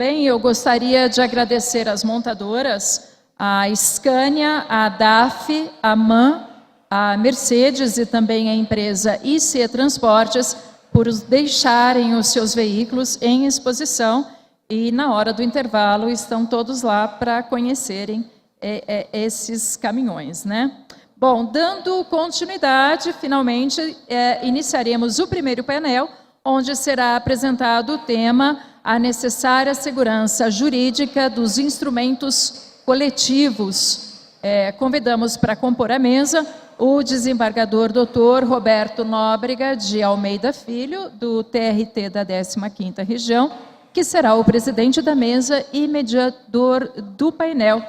também eu gostaria de agradecer às montadoras, a Scania, a DAF, a MAN, a Mercedes e também a empresa IC Transportes, por deixarem os seus veículos em exposição, e na hora do intervalo estão todos lá para conhecerem esses caminhões, né? Bom, dando continuidade, finalmente iniciaremos o primeiro painel, onde será apresentado o tema A necessária segurança jurídica dos instrumentos coletivos. Convidamos para compor a mesa o desembargador Dr. Roberto Nóbrega de Almeida Filho, do TRT da 15ª Região, que será o presidente da mesa e mediador do painel.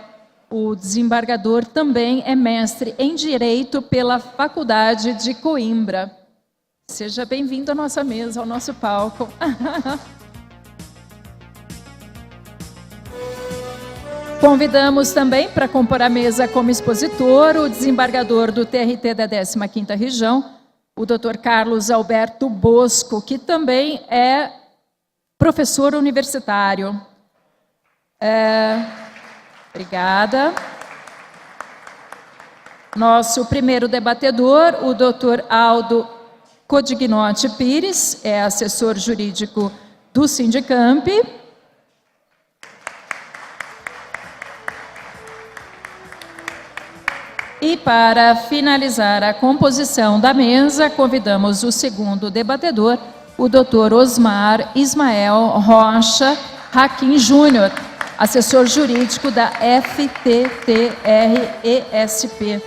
O desembargador também é mestre em Direito pela Faculdade de Coimbra. Seja bem-vindo à nossa mesa, ao nosso palco. Convidamos também para compor a mesa como expositor o desembargador do TRT da 15ª Região, o Dr. Carlos Alberto Bosco, que também é professor universitário. Obrigada. Nosso primeiro debatedor, o Dr. Aldo Codignotti Pires, é assessor jurídico do Sindicamp. E para finalizar a composição da mesa, convidamos o segundo debatedor, o Dr. Osmar Ismael Rocha Hakim Júnior, assessor jurídico da FTTR-ESP.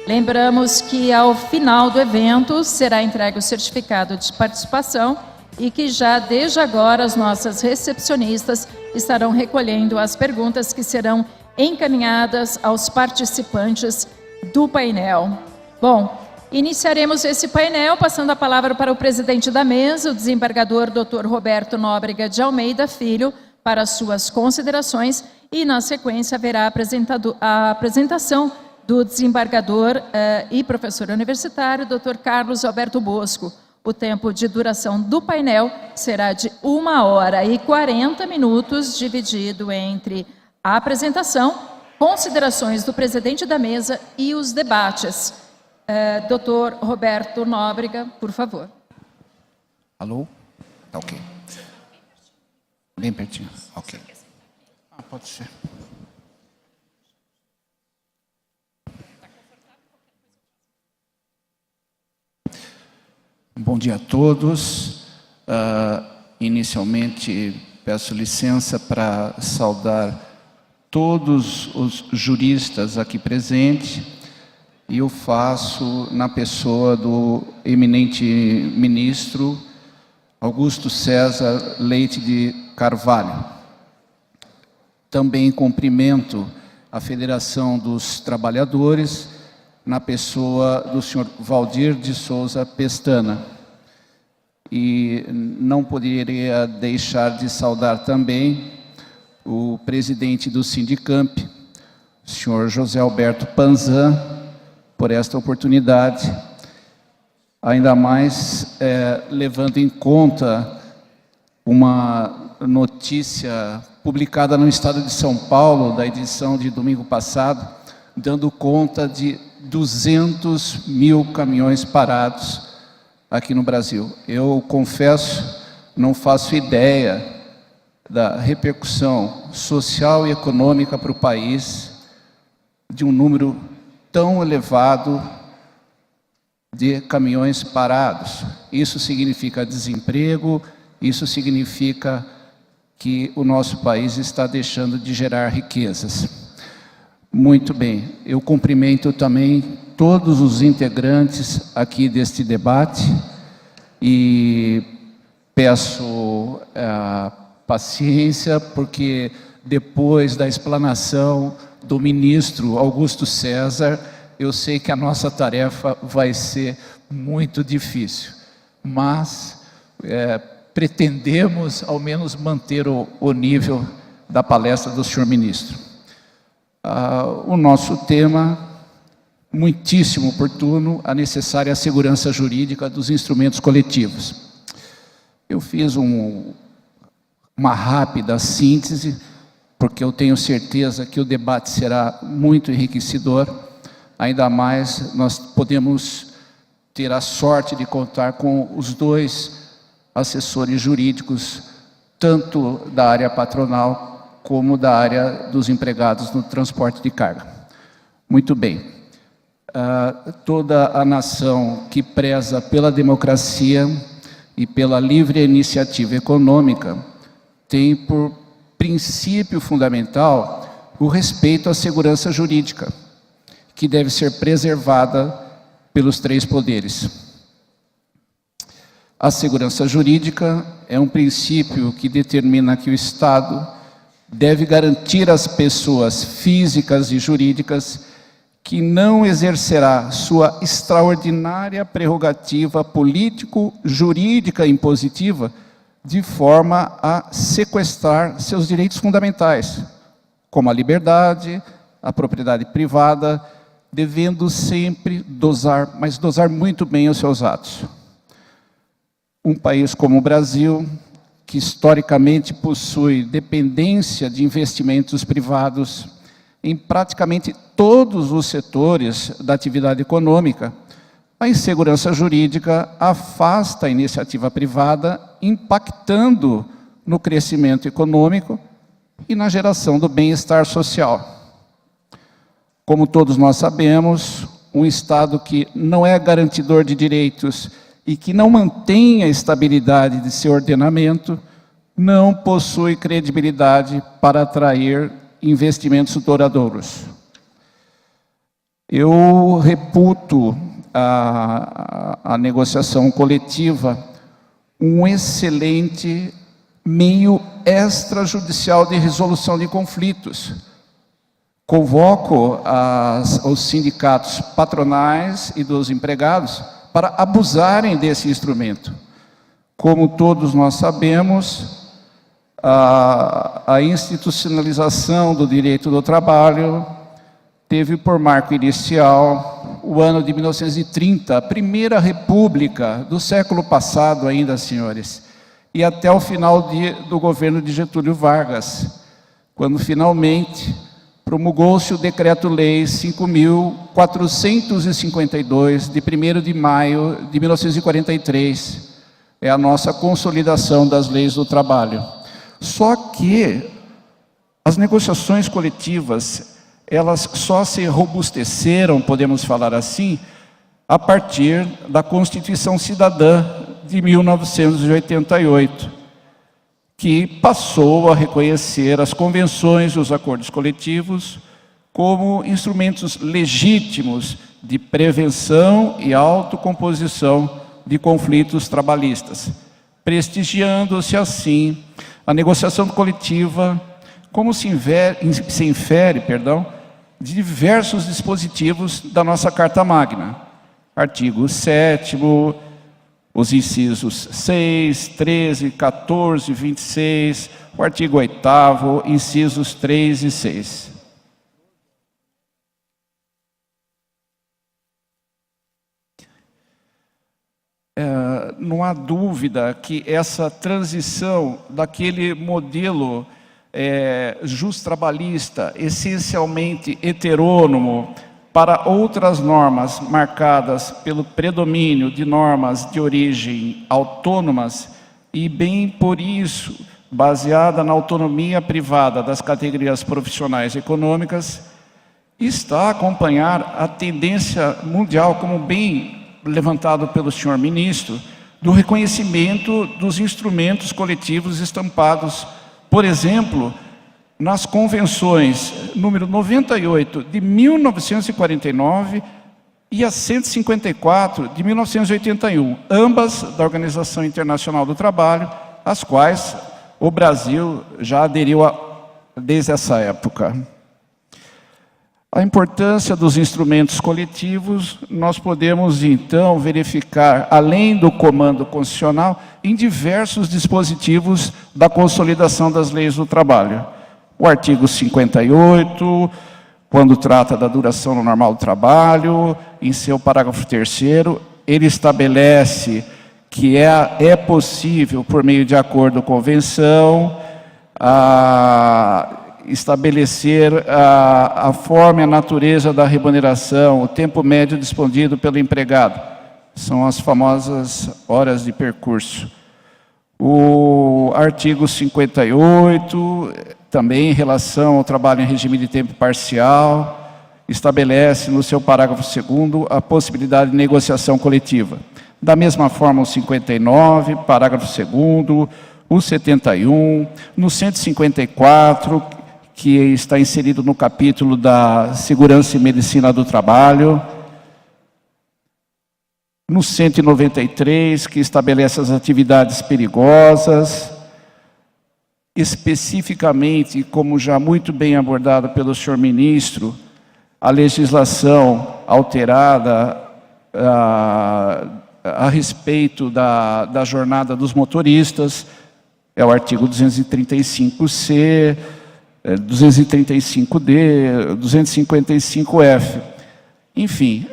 Lembramos que ao final do evento será entregue o certificado de participação e que já desde agora as nossas recepcionistas estarão recolhendo as perguntas que serão encaminhadas aos participantes do painel. Bom, iniciaremos esse painel passando a palavra para o presidente da mesa, o desembargador Dr. Roberto Nóbrega de Almeida Filho, para suas considerações, e na sequência haverá a apresentação do desembargador e professor universitário, Dr. Carlos Alberto Bosco. O tempo de duração do painel será de 1h40, dividido entre a apresentação, considerações do presidente da mesa e os debates. Dr. Roberto Nóbrega, por favor. Alô? Tá ok. Bem pertinho. Ok. Pode ser. Bom dia a todos. Inicialmente, peço licença para saudar todos os juristas aqui presentes, e eu faço na pessoa do eminente ministro Augusto César Leite de Carvalho. Também cumprimento a Federação dos Trabalhadores, na pessoa do senhor Valdir de Souza Pestana. E não poderia deixar de saudar também o presidente do Sindicamp, o senhor José Alberto Panzan, por esta oportunidade, ainda mais levando em conta uma notícia publicada no Estado de São Paulo, da edição de domingo passado, dando conta de 200 mil caminhões parados aqui no Brasil. Eu confesso, não faço ideia da repercussão social e econômica para o país de um número tão elevado de caminhões parados. Isso significa desemprego, isso significa que o nosso país está deixando de gerar riquezas. Muito bem, eu cumprimento também todos os integrantes aqui deste debate e peço paciência, porque depois da explanação do ministro Augusto César, eu sei que a nossa tarefa vai ser muito difícil, mas pretendemos ao menos manter o nível da palestra do senhor ministro. O nosso tema, muitíssimo oportuno, a necessária segurança jurídica dos instrumentos coletivos. Eu fiz uma rápida síntese, porque eu tenho certeza que o debate será muito enriquecedor. Ainda mais, nós podemos ter a sorte de contar com os dois assessores jurídicos, tanto da área patronal como da área dos empregados no transporte de carga. Muito bem. Toda a nação que preza pela democracia e pela livre iniciativa econômica tem por princípio fundamental o respeito à segurança jurídica, que deve ser preservada pelos três poderes. A segurança jurídica é um princípio que determina que o Estado deve garantir às pessoas físicas e jurídicas que não exercerá sua extraordinária prerrogativa político-jurídica impositiva de forma a sequestrar seus direitos fundamentais, como a liberdade, a propriedade privada, devendo sempre dosar, mas dosar muito bem os seus atos. Um país como o Brasil, que historicamente possui dependência de investimentos privados em praticamente todos os setores da atividade econômica, a insegurança jurídica afasta a iniciativa privada, impactando no crescimento econômico e na geração do bem-estar social. Como todos nós sabemos, um Estado que não é garantidor de direitos e que não mantém a estabilidade de seu ordenamento, não possui credibilidade para atrair investimentos duradouros. Eu reputo a negociação coletiva um excelente meio extrajudicial de resolução de conflitos. Convoco os sindicatos patronais e dos empregados para abusarem desse instrumento. Como todos nós sabemos, a institucionalização do direito do trabalho teve por marco inicial o ano de 1930, a primeira república do século passado ainda, senhores, e até o final do governo de Getúlio Vargas, quando finalmente promulgou-se o Decreto-Lei 5.452, de 1º de maio de 1943. É a nossa consolidação das leis do trabalho. Só que as negociações coletivas, elas só se robusteceram, podemos falar assim, a partir da Constituição Cidadã de 1988, que passou a reconhecer as convenções e os acordos coletivos como instrumentos legítimos de prevenção e autocomposição de conflitos trabalhistas, prestigiando-se assim a negociação coletiva, como se infere, de diversos dispositivos da nossa Carta Magna. Artigo 7º, os incisos 6, 13, 14, 26, o artigo 8º, incisos 3 e 6. Não há dúvida que essa transição daquele modelo justrabalhista, essencialmente heterônomo, para outras normas marcadas pelo predomínio de normas de origem autônomas e, bem por isso, baseada na autonomia privada das categorias profissionais e econômicas, está a acompanhar a tendência mundial, como bem levantado pelo senhor ministro, do reconhecimento dos instrumentos coletivos estampados, por exemplo, nas convenções número 98 de 1949 e a 154 de 1981, ambas da Organização Internacional do Trabalho, às quais o Brasil já aderiu desde essa época. A importância dos instrumentos coletivos, nós podemos então verificar, além do comando constitucional, em diversos dispositivos da consolidação das leis do trabalho. O artigo 58, quando trata da duração normal do trabalho, em seu parágrafo 3º, ele estabelece que é possível, por meio de acordo ou convenção, estabelecer a forma e a natureza da remuneração, o tempo médio disponível pelo empregado. São as famosas horas de percurso. O artigo 58, também em relação ao trabalho em regime de tempo parcial, estabelece no seu parágrafo 2º a possibilidade de negociação coletiva. Da mesma forma, o 59, parágrafo 2º, o 71, no 154, que está inserido no capítulo da Segurança e Medicina do Trabalho, no 193, que estabelece as atividades perigosas, especificamente, como já muito bem abordado pelo senhor ministro, a legislação alterada a respeito da jornada dos motoristas, é o artigo 235C, 235D, 255F. Enfim,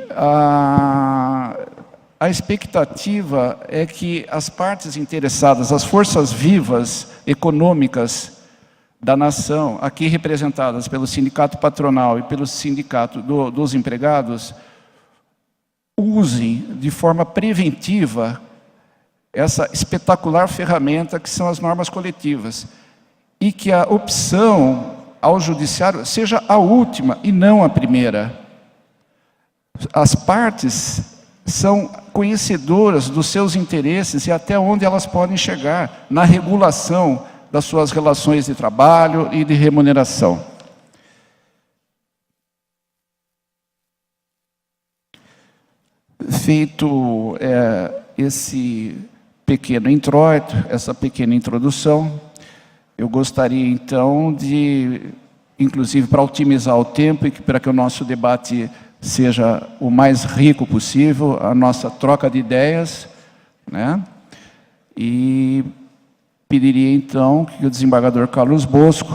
a expectativa é que as partes interessadas, as forças vivas econômicas da nação, aqui representadas pelo sindicato patronal e pelo sindicato dos empregados, usem de forma preventiva essa espetacular ferramenta que são as normas coletivas, e que a opção ao judiciário seja a última e não a primeira. As partes são conhecedoras dos seus interesses e até onde elas podem chegar na regulação das suas relações de trabalho e de remuneração. Feito esse pequeno introito, essa pequena introdução, eu gostaria então de, inclusive para otimizar o tempo e para que o nosso debate seja o mais rico possível, a nossa troca de ideias, né? E pediria então que o desembargador Carlos Bosco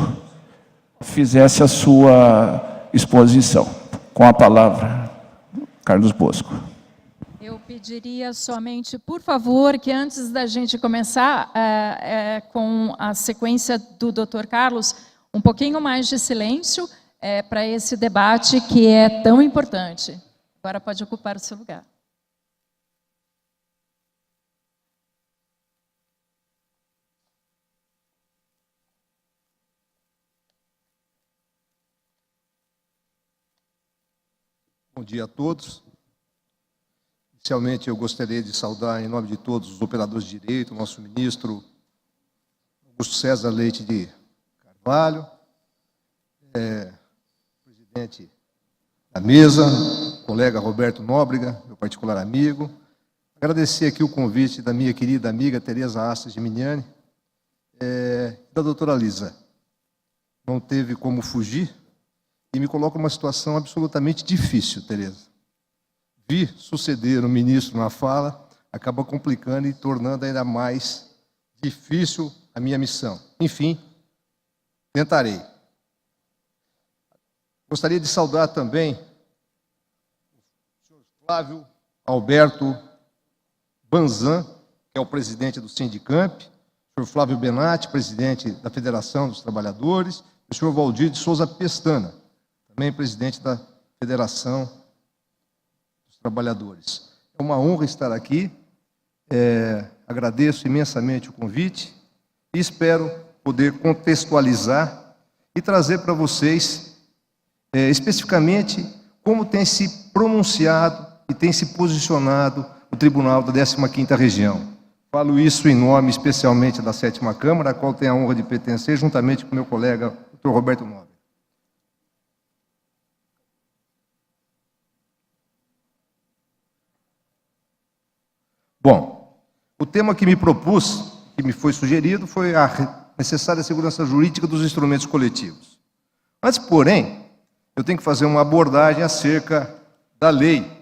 fizesse a sua exposição. Com a palavra, Carlos Bosco. Eu pediria somente, por favor, que antes da gente começar com a sequência do Dr. Carlos, um pouquinho mais de silêncio para esse debate que é tão importante. Agora pode ocupar o seu lugar. Bom dia a todos. Inicialmente, eu gostaria de saudar, em nome de todos os operadores de direito, o nosso ministro Augusto César Leite de Carvalho, presidente da mesa, colega Roberto Nóbrega, meu particular amigo. Agradecer aqui o convite da minha querida amiga Tereza Astas de Miniani, da doutora Lisa. Não teve como fugir e me coloca numa situação absolutamente difícil, Tereza. Vi suceder o ministro na fala, acaba complicando e tornando ainda mais difícil a minha missão. Enfim, tentarei. Gostaria de saudar também o senhor Flávio Alberto Banzan, que é o presidente do Sindicamp, o senhor Flávio Benatti, presidente da Federação dos Trabalhadores, e o senhor Valdir de Souza Pestana, também presidente da Federação dos Trabalhadores. É uma honra estar aqui, agradeço imensamente o convite e espero poder contextualizar e trazer para vocês, especificamente, como tem se pronunciado e tem se posicionado o Tribunal da 15ª Região. Falo isso em nome especialmente da 7ª Câmara, a qual tenho a honra de pertencer, juntamente com meu colega, Dr. Roberto Nóbrega. Bom, o tema que me propus, que me foi sugerido, foi a necessária segurança jurídica dos instrumentos coletivos. Antes, porém, eu tenho que fazer uma abordagem acerca da lei.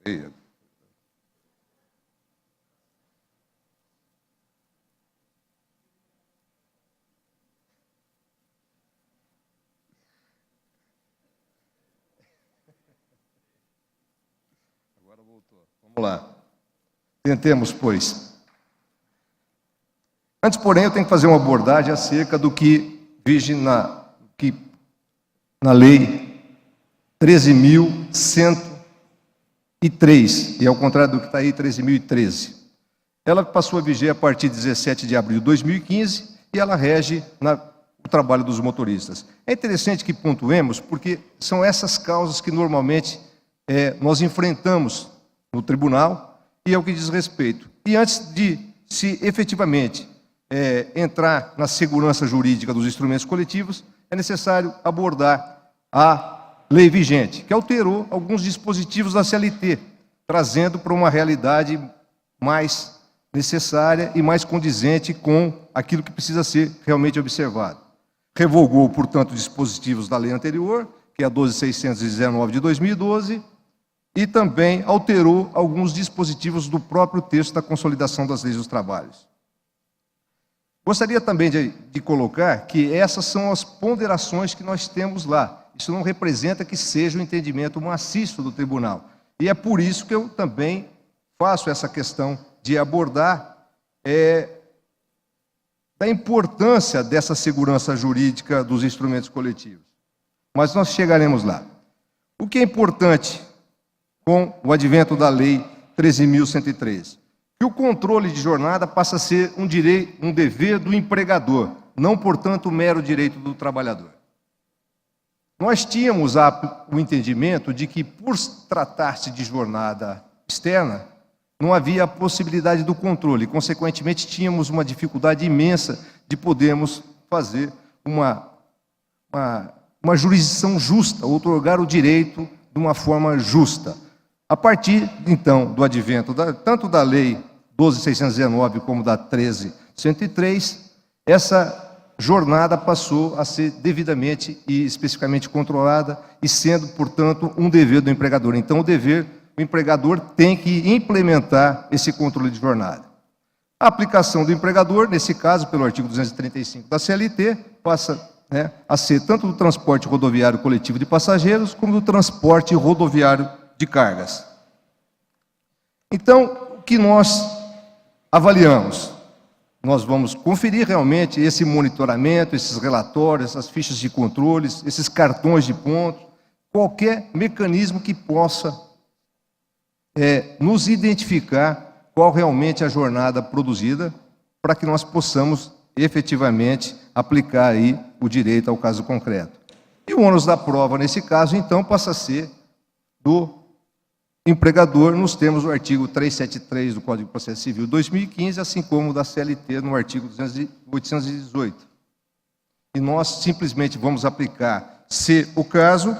Agora voltou. Vamos lá. Tentemos, pois. Antes, porém, eu tenho que fazer uma abordagem acerca do que vige na Lei 13.103, e ao contrário do que está aí, 13.013. Ela passou a viger a partir de 17 de abril de 2015 e ela rege o trabalho dos motoristas. É interessante que pontuemos, porque são essas causas que normalmente nós enfrentamos no tribunal e é o que diz respeito. E antes de se efetivamente entrar na segurança jurídica dos instrumentos coletivos, é necessário abordar a lei vigente, que alterou alguns dispositivos da CLT, trazendo para uma realidade mais necessária e mais condizente com aquilo que precisa ser realmente observado. Revogou, portanto, dispositivos da lei anterior, que é a 12.619 de 2012, e também alterou alguns dispositivos do próprio texto da Consolidação das Leis dos Trabalhos. Gostaria também de colocar que essas são as ponderações que nós temos lá. Isso não representa que seja o entendimento maciço do tribunal. E é por isso que eu também faço essa questão de abordar da importância dessa segurança jurídica dos instrumentos coletivos. Mas nós chegaremos lá. O que é importante com o advento da Lei 13.103? Que o controle de jornada passa a ser um dever do empregador, não, portanto, um mero direito do trabalhador. Nós tínhamos o entendimento de que, por tratar-se de jornada externa, não havia a possibilidade do controle, consequentemente, tínhamos uma dificuldade imensa de podermos fazer uma jurisdição justa, outorgar o direito de uma forma justa. A partir, então, do advento tanto da Lei 12.619 como da 13.103, essa jornada passou a ser devidamente e especificamente controlada e sendo, portanto, um dever do empregador. Então, o empregador tem que implementar esse controle de jornada. A aplicação do empregador, nesse caso, pelo artigo 235 da CLT, passa a ser tanto do transporte rodoviário coletivo de passageiros, como do transporte rodoviário de cargas. Então, o que nós avaliamos? Nós vamos conferir realmente esse monitoramento, esses relatórios, essas fichas de controles, esses cartões de pontos, qualquer mecanismo que possa nos identificar qual realmente é a jornada produzida, para que nós possamos efetivamente aplicar aí o direito ao caso concreto. E o ônus da prova, nesse caso, então, passa a ser do empregador, nos termos do artigo 373 do Código de Processo Civil 2015, assim como da CLT no artigo 818. E nós simplesmente vamos aplicar, se o caso,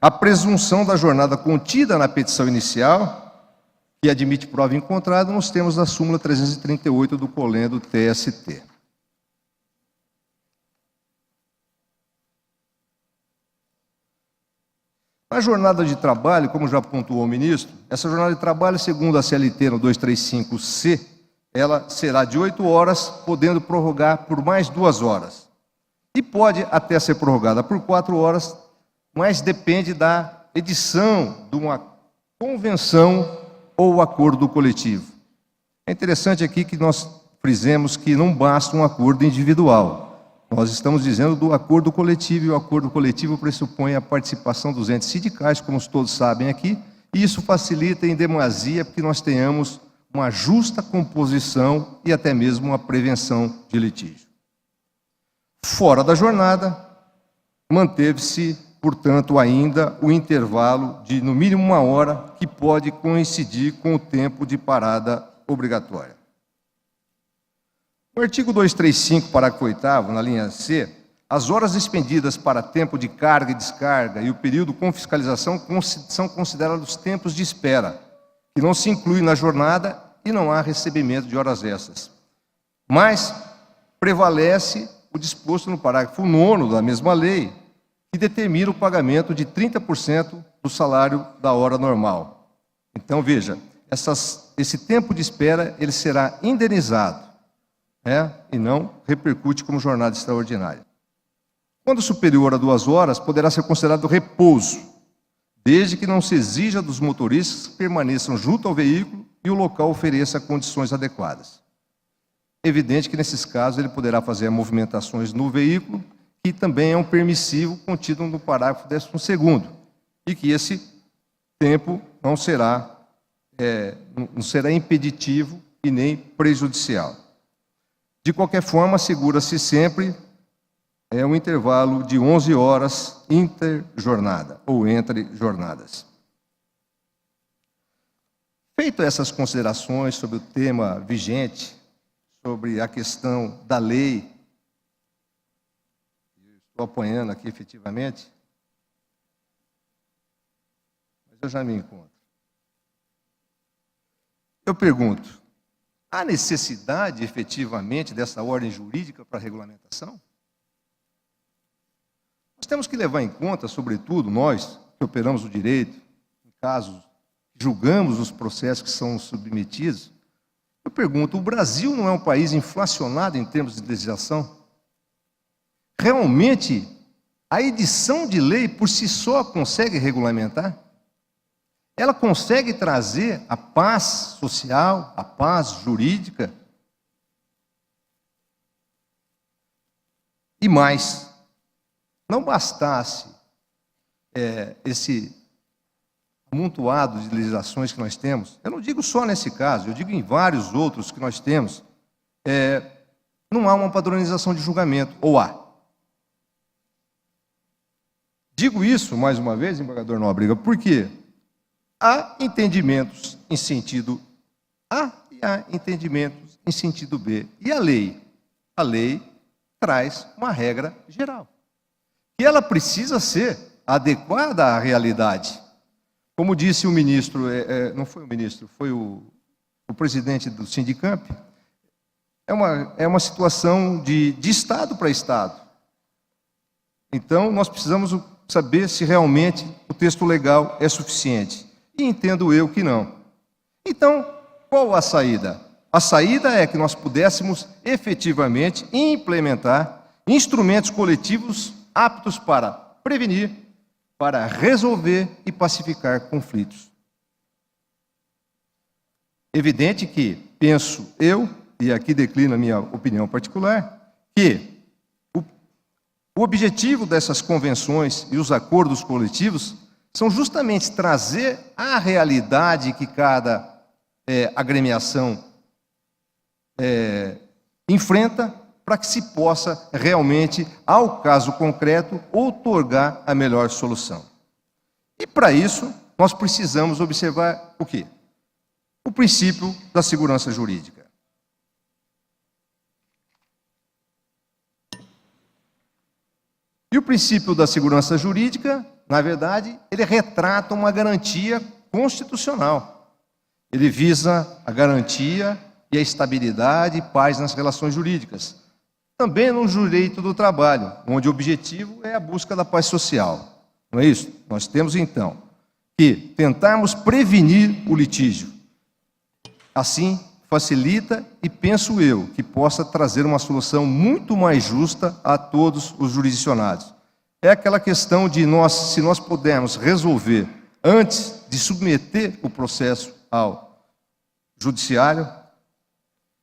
a presunção da jornada contida na petição inicial, que admite prova encontrada, nos termos da súmula 338 do Colém do TST. A jornada de trabalho, como já pontuou o ministro, essa jornada de trabalho, segundo a CLT no 235C, ela será de 8 horas, podendo prorrogar por mais 2 horas. E pode até ser prorrogada por 4 horas, mas depende da edição de uma convenção ou acordo coletivo. É interessante aqui que nós frisemos que não basta um acordo individual. Nós estamos dizendo do acordo coletivo, e o acordo coletivo pressupõe a participação dos entes sindicais, como todos sabem aqui, e isso facilita em demasia que nós tenhamos uma justa composição e até mesmo uma prevenção de litígio. Fora da jornada, manteve-se, portanto, ainda o intervalo de, no mínimo, 1 hora, que pode coincidir com o tempo de parada obrigatória. No artigo 235, parágrafo 8º, na linha C, as horas expendidas para tempo de carga e descarga e o período com fiscalização são considerados tempos de espera, que não se incluem na jornada e não há recebimento de horas extras. Mas prevalece o disposto no parágrafo 9º da mesma lei, que determina o pagamento de 30% do salário da hora normal. Então, veja, esse tempo de espera ele será indenizado, né? E não repercute como jornada extraordinária. Quando superior a 2 horas, poderá ser considerado repouso, desde que não se exija dos motoristas que permaneçam junto ao veículo e o local ofereça condições adequadas. Evidente que, nesses casos, ele poderá fazer movimentações no veículo, que também é um permissivo contido no parágrafo 12º, e que esse tempo não será impeditivo e nem prejudicial. De qualquer forma, assegura-se sempre um intervalo de 11 horas interjornada, ou entre jornadas. Feito essas considerações sobre o tema vigente, sobre a questão da lei, estou apanhando aqui efetivamente, mas eu já me encontro. Eu pergunto, há necessidade efetivamente dessa ordem jurídica para a regulamentação? Nós temos que levar em conta, sobretudo nós que operamos o direito, em casos que julgamos os processos que são submetidos. Eu pergunto, o Brasil não é um país inflacionado em termos de legislação? Realmente, a edição de lei por si só consegue regulamentar? Ela consegue trazer a paz social, a paz jurídica? E mais, não bastasse esse amontoado de legislações que nós temos, eu não digo só nesse caso, eu digo em vários outros que nós temos, não há uma padronização de julgamento, ou há? Digo isso, mais uma vez, embargador Nóbrega, porque há entendimentos em sentido A e há entendimentos em sentido B. E a lei? A lei traz uma regra geral. E ela precisa ser adequada à realidade. Como disse o ministro, não foi o ministro, foi o presidente do Sindicamp, é uma situação de Estado para Estado. Então, nós precisamos saber se realmente o texto legal é suficiente. E entendo eu que não. Então, qual a saída? A saída é que nós pudéssemos efetivamente implementar instrumentos coletivos aptos para prevenir, para resolver e pacificar conflitos. Evidente que, penso eu, e aqui declino a minha opinião particular, que o objetivo dessas convenções e os acordos coletivos são justamente trazer a realidade que cada agremiação enfrenta, para que se possa realmente, ao caso concreto, outorgar a melhor solução. E para isso, nós precisamos observar o quê? O princípio da segurança jurídica. E o princípio da segurança jurídica, na verdade, ele retrata uma garantia constitucional. Ele visa a garantia e a estabilidade e paz nas relações jurídicas. Também no direito do trabalho, onde o objetivo é a busca da paz social. Não é isso? Nós temos, então, que tentarmos prevenir o litígio. Assim, facilita e penso eu que possa trazer uma solução muito mais justa a todos os jurisdicionados. É aquela questão de se nós pudermos resolver antes de submeter o processo ao judiciário,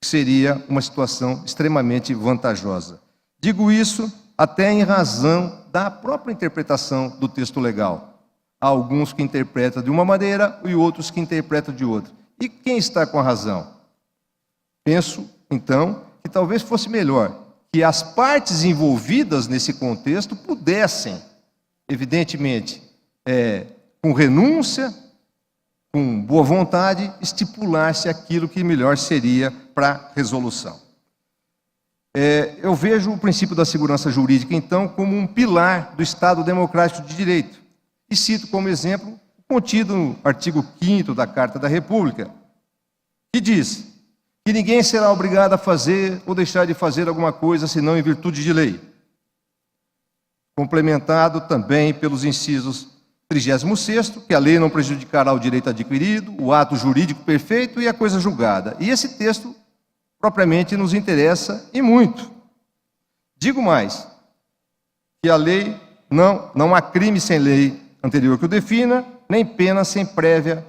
seria uma situação extremamente vantajosa. Digo isso até em razão da própria interpretação do texto legal. Há alguns que interpretam de uma maneira e outros que interpretam de outra. E quem está com a razão? Penso, então, que talvez fosse melhor que as partes envolvidas nesse contexto pudessem, evidentemente, com renúncia, com boa vontade, estipular-se aquilo que melhor seria para resolução. Eu vejo o princípio da segurança jurídica, então, como um pilar do Estado Democrático de Direito. E cito como exemplo o contido no artigo 5º da Carta da República, que diz que ninguém será obrigado a fazer ou deixar de fazer alguma coisa senão em virtude de lei. Complementado também pelos incisos 36º, que a lei não prejudicará o direito adquirido, o ato jurídico perfeito e a coisa julgada. E esse texto, propriamente, nos interessa e muito. Digo mais, que a lei, não há crime sem lei anterior que o defina, nem pena sem prévia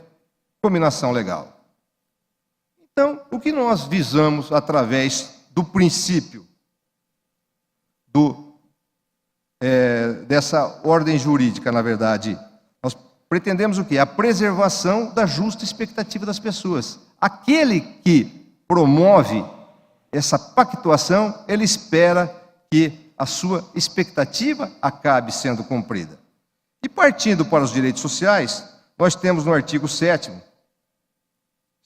cominação legal. Então, o que nós visamos através do princípio dessa ordem jurídica, na verdade, nós pretendemos o quê? A preservação da justa expectativa das pessoas. Aquele que promove essa pactuação, ele espera que a sua expectativa acabe sendo cumprida. E partindo para os direitos sociais, nós temos no artigo 7º,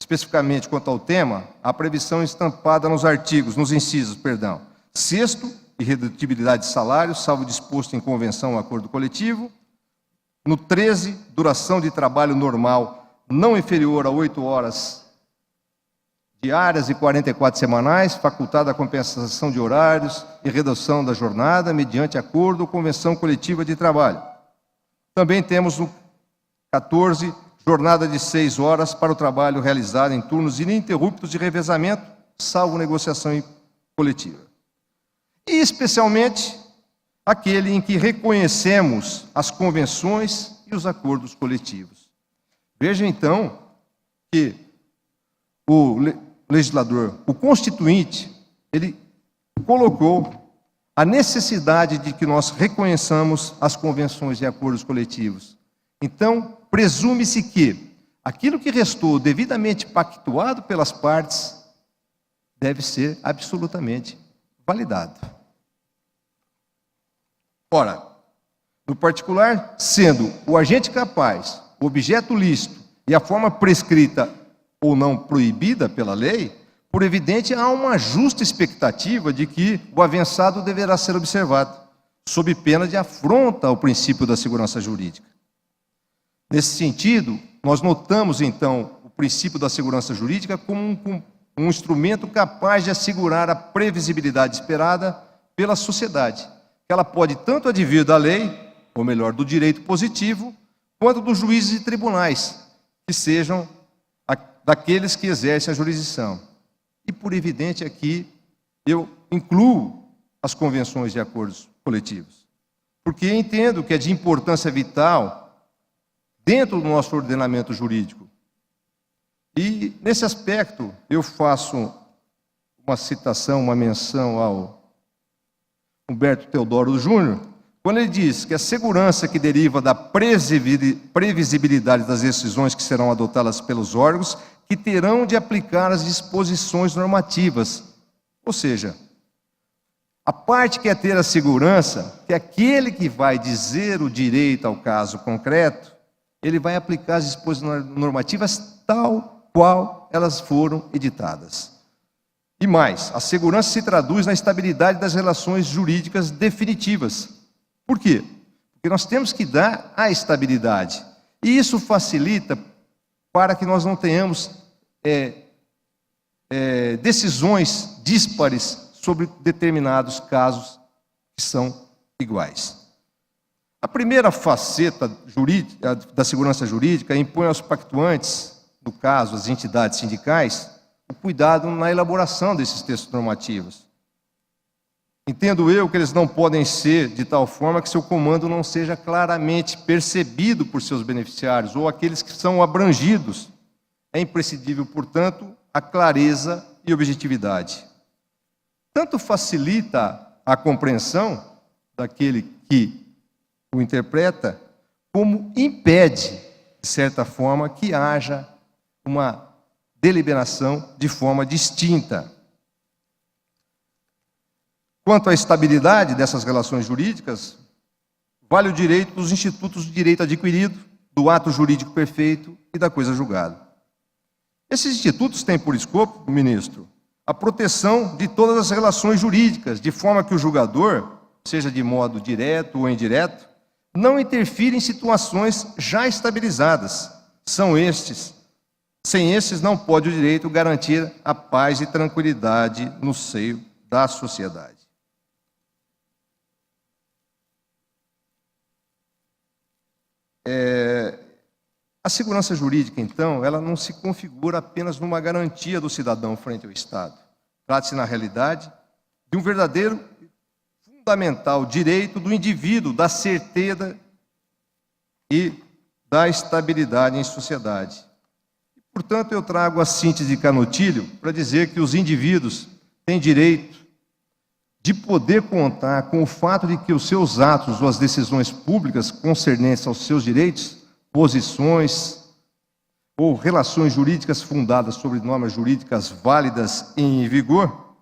especificamente quanto ao tema, a previsão estampada nos incisos, 6º, irredutibilidade de salário, salvo disposto em convenção ou acordo coletivo. No 13, duração de trabalho normal não inferior a 8 horas diárias e 44 semanais, facultada a compensação de horários e redução da jornada, mediante acordo ou convenção coletiva de trabalho. Também temos no 14, jornada de 6 horas para o trabalho realizado em turnos ininterruptos de revezamento, salvo negociação coletiva. E, especialmente, aquele em que reconhecemos as convenções e os acordos coletivos. Veja, então, que o legislador, o constituinte, ele colocou a necessidade de que nós reconheçamos as convenções e acordos coletivos. Então, presume-se que aquilo que restou devidamente pactuado pelas partes deve ser absolutamente validado. Ora, no particular, sendo o agente capaz, o objeto lícito e a forma prescrita ou não proibida pela lei, por evidente há uma justa expectativa de que o avançado deverá ser observado, sob pena de afronta ao princípio da segurança jurídica. Nesse sentido, nós notamos, então, o princípio da segurança jurídica como um instrumento capaz de assegurar a previsibilidade esperada pela sociedade, que ela pode tanto advir da lei, ou melhor, do direito positivo, quanto dos juízes e tribunais, que sejam daqueles que exercem a jurisdição. E, por evidente, aqui eu incluo as convenções de acordos coletivos, porque entendo que é de importância vital dentro do nosso ordenamento jurídico. E, nesse aspecto, eu faço uma citação, uma menção ao Humberto Teodoro Júnior, quando ele diz que a segurança que deriva da previsibilidade das decisões que serão adotadas pelos órgãos, que terão de aplicar as disposições normativas. Ou seja, a parte que é ter a segurança, que é aquele que vai dizer o direito ao caso concreto, ele vai aplicar as disposições normativas tal qual elas foram editadas. E mais, a segurança se traduz na estabilidade das relações jurídicas definitivas. Por quê? Porque nós temos que dar a estabilidade. E isso facilita para que nós não tenhamos decisões díspares sobre determinados casos que são iguais. A primeira faceta jurídica, da segurança jurídica impõe aos pactuantes, no caso as entidades sindicais, o cuidado na elaboração desses textos normativos. Entendo eu que eles não podem ser de tal forma que seu comando não seja claramente percebido por seus beneficiários ou aqueles que são abrangidos. É imprescindível, portanto, a clareza e objetividade. Tanto facilita a compreensão daquele que o interpreta, como impede, de certa forma, que haja uma deliberação de forma distinta. Quanto à estabilidade dessas relações jurídicas, vale o direito dos institutos de direito adquirido, do ato jurídico perfeito e da coisa julgada. Esses institutos têm por escopo, ministro, a proteção de todas as relações jurídicas, de forma que o julgador, seja de modo direto ou indireto, não interfira em situações já estabilizadas. Sem estes, não pode o direito garantir a paz e tranquilidade no seio da sociedade. A segurança jurídica, então, ela não se configura apenas numa garantia do cidadão frente ao Estado. Trata-se, na realidade, de um verdadeiro fundamental direito do indivíduo da certeza e da estabilidade em sociedade. Portanto, eu trago a síntese de Canutilho para dizer que os indivíduos têm direito de poder contar com o fato de que os seus atos ou as decisões públicas concernentes aos seus direitos, posições ou relações jurídicas fundadas sobre normas jurídicas válidas e em vigor,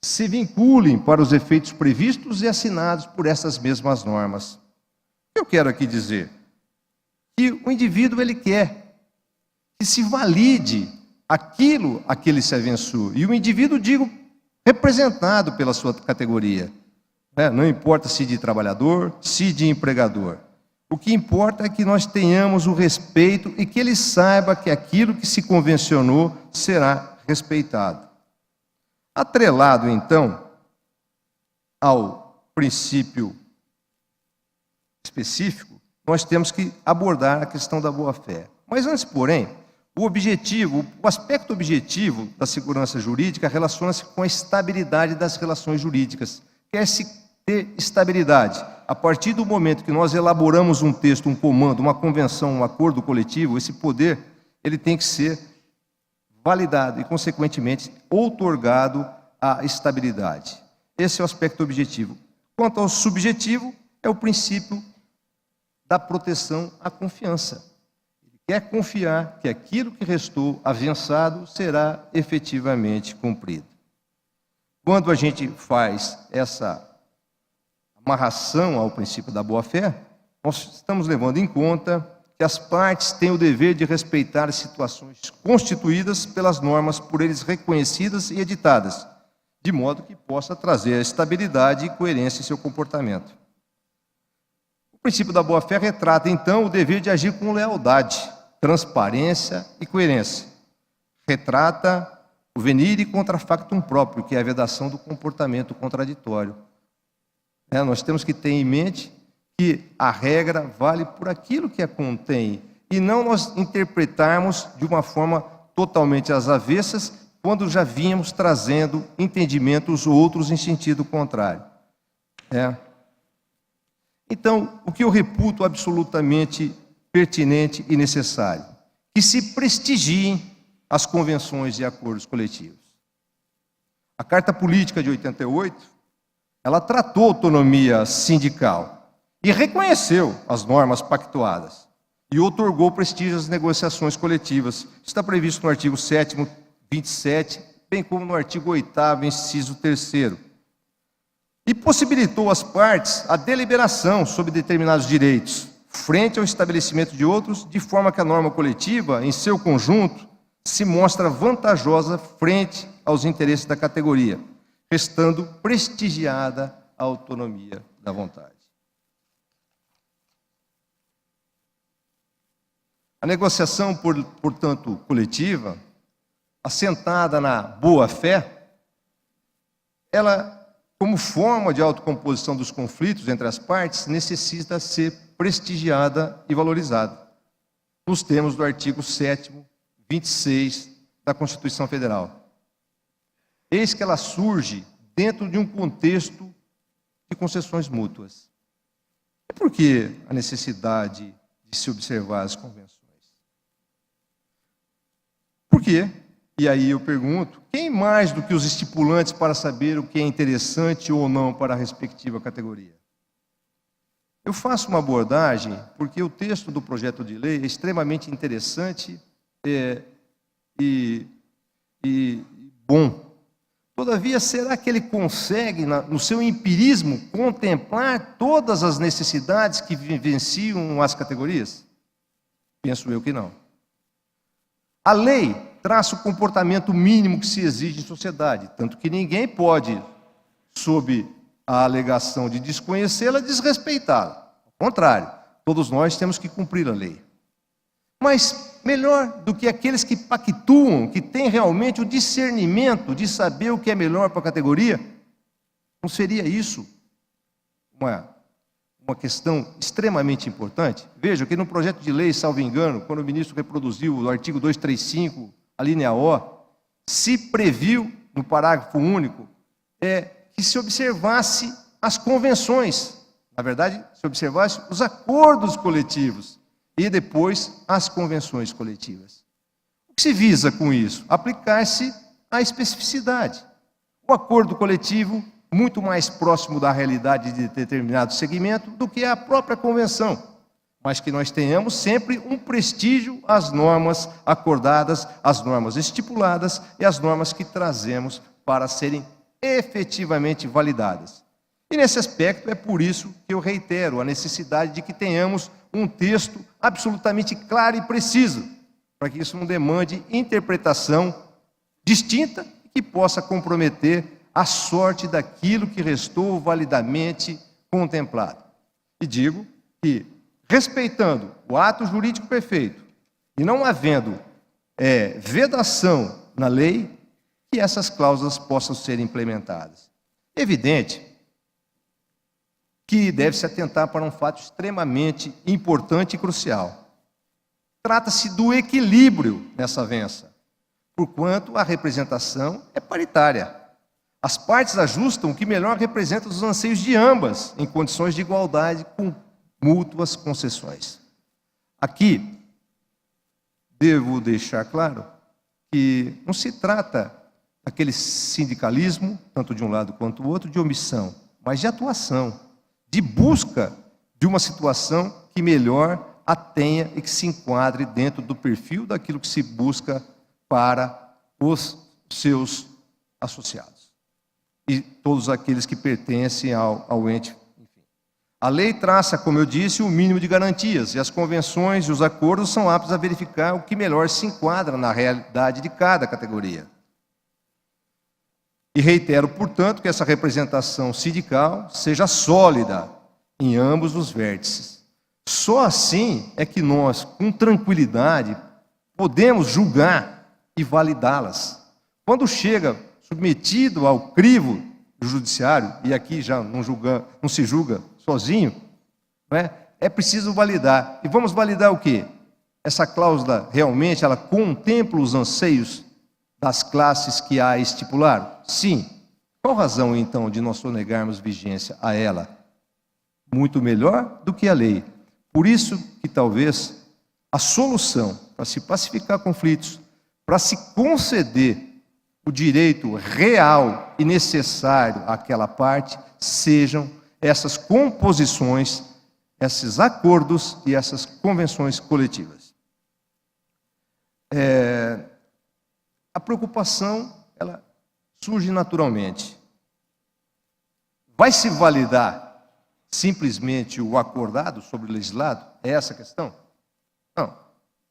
se vinculem para os efeitos previstos e assinados por essas mesmas normas. O que eu quero aqui dizer? Que o indivíduo, ele quer que se valide aquilo a que ele se avençoe. E o indivíduo, digo, representado pela sua categoria. Não importa se de trabalhador, se de empregador. O que importa é que nós tenhamos o respeito e que ele saiba que aquilo que se convencionou será respeitado. Atrelado, então, ao princípio específico, nós temos que abordar a questão da boa-fé. Mas antes, porém, o aspecto objetivo da segurança jurídica relaciona-se com a estabilidade das relações jurídicas. Quer-se ter estabilidade. A partir do momento que nós elaboramos um texto, um comando, uma convenção, um acordo coletivo, esse poder, ele tem que ser validado e, consequentemente, outorgado a estabilidade. Esse é o aspecto objetivo. Quanto ao subjetivo, é o princípio da proteção à confiança. Ele quer confiar que aquilo que restou avançado será efetivamente cumprido. Quando a gente faz essa amarração ao princípio da boa-fé, nós estamos levando em conta que as partes têm o dever de respeitar as situações constituídas pelas normas por eles reconhecidas e editadas, de modo que possa trazer estabilidade e coerência em seu comportamento. O princípio da boa-fé retrata, então, o dever de agir com lealdade, transparência e coerência. Retrata o venire contra factum próprio, que é a vedação do comportamento contraditório. Nós temos que ter em mente que a regra vale por aquilo que a contém, e não nós interpretarmos de uma forma totalmente às avessas, quando já vínhamos trazendo entendimentos outros em sentido contrário. Então, o que eu reputo absolutamente pertinente e necessário? Que se prestigiem as convenções e acordos coletivos. A Carta Política de 88, ela tratou a autonomia sindical e reconheceu as normas pactuadas e outorgou prestígio às negociações coletivas. Está previsto no artigo 7º, 27, bem como no artigo 8º, inciso 3º. E possibilitou às partes a deliberação sobre determinados direitos, frente ao estabelecimento de outros, de forma que a norma coletiva, em seu conjunto, se mostra vantajosa frente aos interesses da categoria, restando prestigiada a autonomia da vontade. A negociação, portanto, coletiva, assentada na boa-fé, ela, como forma de autocomposição dos conflitos entre as partes, necessita ser prestigiada e valorizada, nos termos do artigo 7º, 26 da Constituição Federal. Eis que ela surge dentro de um contexto de concessões mútuas. E por que a necessidade de se observar as convenções? Por quê? E aí eu pergunto, quem mais do que os estipulantes para saber o que é interessante ou não para a respectiva categoria? Eu faço uma abordagem porque o texto do projeto de lei é extremamente interessante e bom. Todavia, será que ele consegue, no seu empirismo, contemplar todas as necessidades que vivenciam as categorias? Penso eu que não. A lei traça o comportamento mínimo que se exige em sociedade, tanto que ninguém pode, sob a alegação de desconhecê-la, desrespeitá-la. Ao contrário, todos nós temos que cumprir a lei. Mas melhor do que aqueles que pactuam, que têm realmente o discernimento de saber o que é melhor para a categoria, não seria isso uma uma questão extremamente importante. Veja que no projeto de lei, salvo engano, quando o ministro reproduziu o artigo 235, a linha O, se previu, no parágrafo único, que se observasse as convenções, na verdade, se observasse os acordos coletivos e depois as convenções coletivas. O que se visa com isso? Aplicar-se a especificidade. O acordo coletivo muito mais próximo da realidade de determinado segmento do que a própria convenção, mas que nós tenhamos sempre um prestígio às normas acordadas, às normas estipuladas e às normas que trazemos para serem efetivamente validadas. E nesse aspecto é por isso que eu reitero a necessidade de que tenhamos um texto absolutamente claro e preciso, para que isso não demande interpretação distinta e que possa comprometer a sorte daquilo que restou validamente contemplado. E digo que, respeitando o ato jurídico perfeito e não havendo vedação na lei, que essas cláusulas possam ser implementadas. Evidente que deve-se atentar para um fato extremamente importante e crucial. Trata-se do equilíbrio nessa avença, porquanto a representação é paritária. As partes ajustam o que melhor representa os anseios de ambas, em condições de igualdade, com mútuas concessões. Aqui, devo deixar claro que não se trata daquele sindicalismo, tanto de um lado quanto do outro, de omissão, mas de atuação, de busca de uma situação que melhor a tenha e que se enquadre dentro do perfil daquilo que se busca para os seus associados e todos aqueles que pertencem ao ente. Enfim. A lei traça, como eu disse, o mínimo de garantias, e as convenções e os acordos são aptos a verificar o que melhor se enquadra na realidade de cada categoria. E reitero, portanto, que essa representação sindical seja sólida em ambos os vértices. Só assim é que nós, com tranquilidade, podemos julgar e validá-las. Quando chega submetido ao crivo do judiciário, e aqui já não se julga sozinho, é preciso validar. E vamos validar o quê? Essa cláusula realmente ela contempla os anseios das classes que a estipularam? Sim. Qual razão, então, de nós sonegarmos vigência a ela? Muito melhor do que a lei. Por isso que talvez a solução para se pacificar conflitos, para se conceder o direito real e necessário àquela parte, sejam essas composições, esses acordos e essas convenções coletivas. A preocupação, ela surge naturalmente. Vai se validar simplesmente o acordado sobre o legislado? É essa a questão? Não,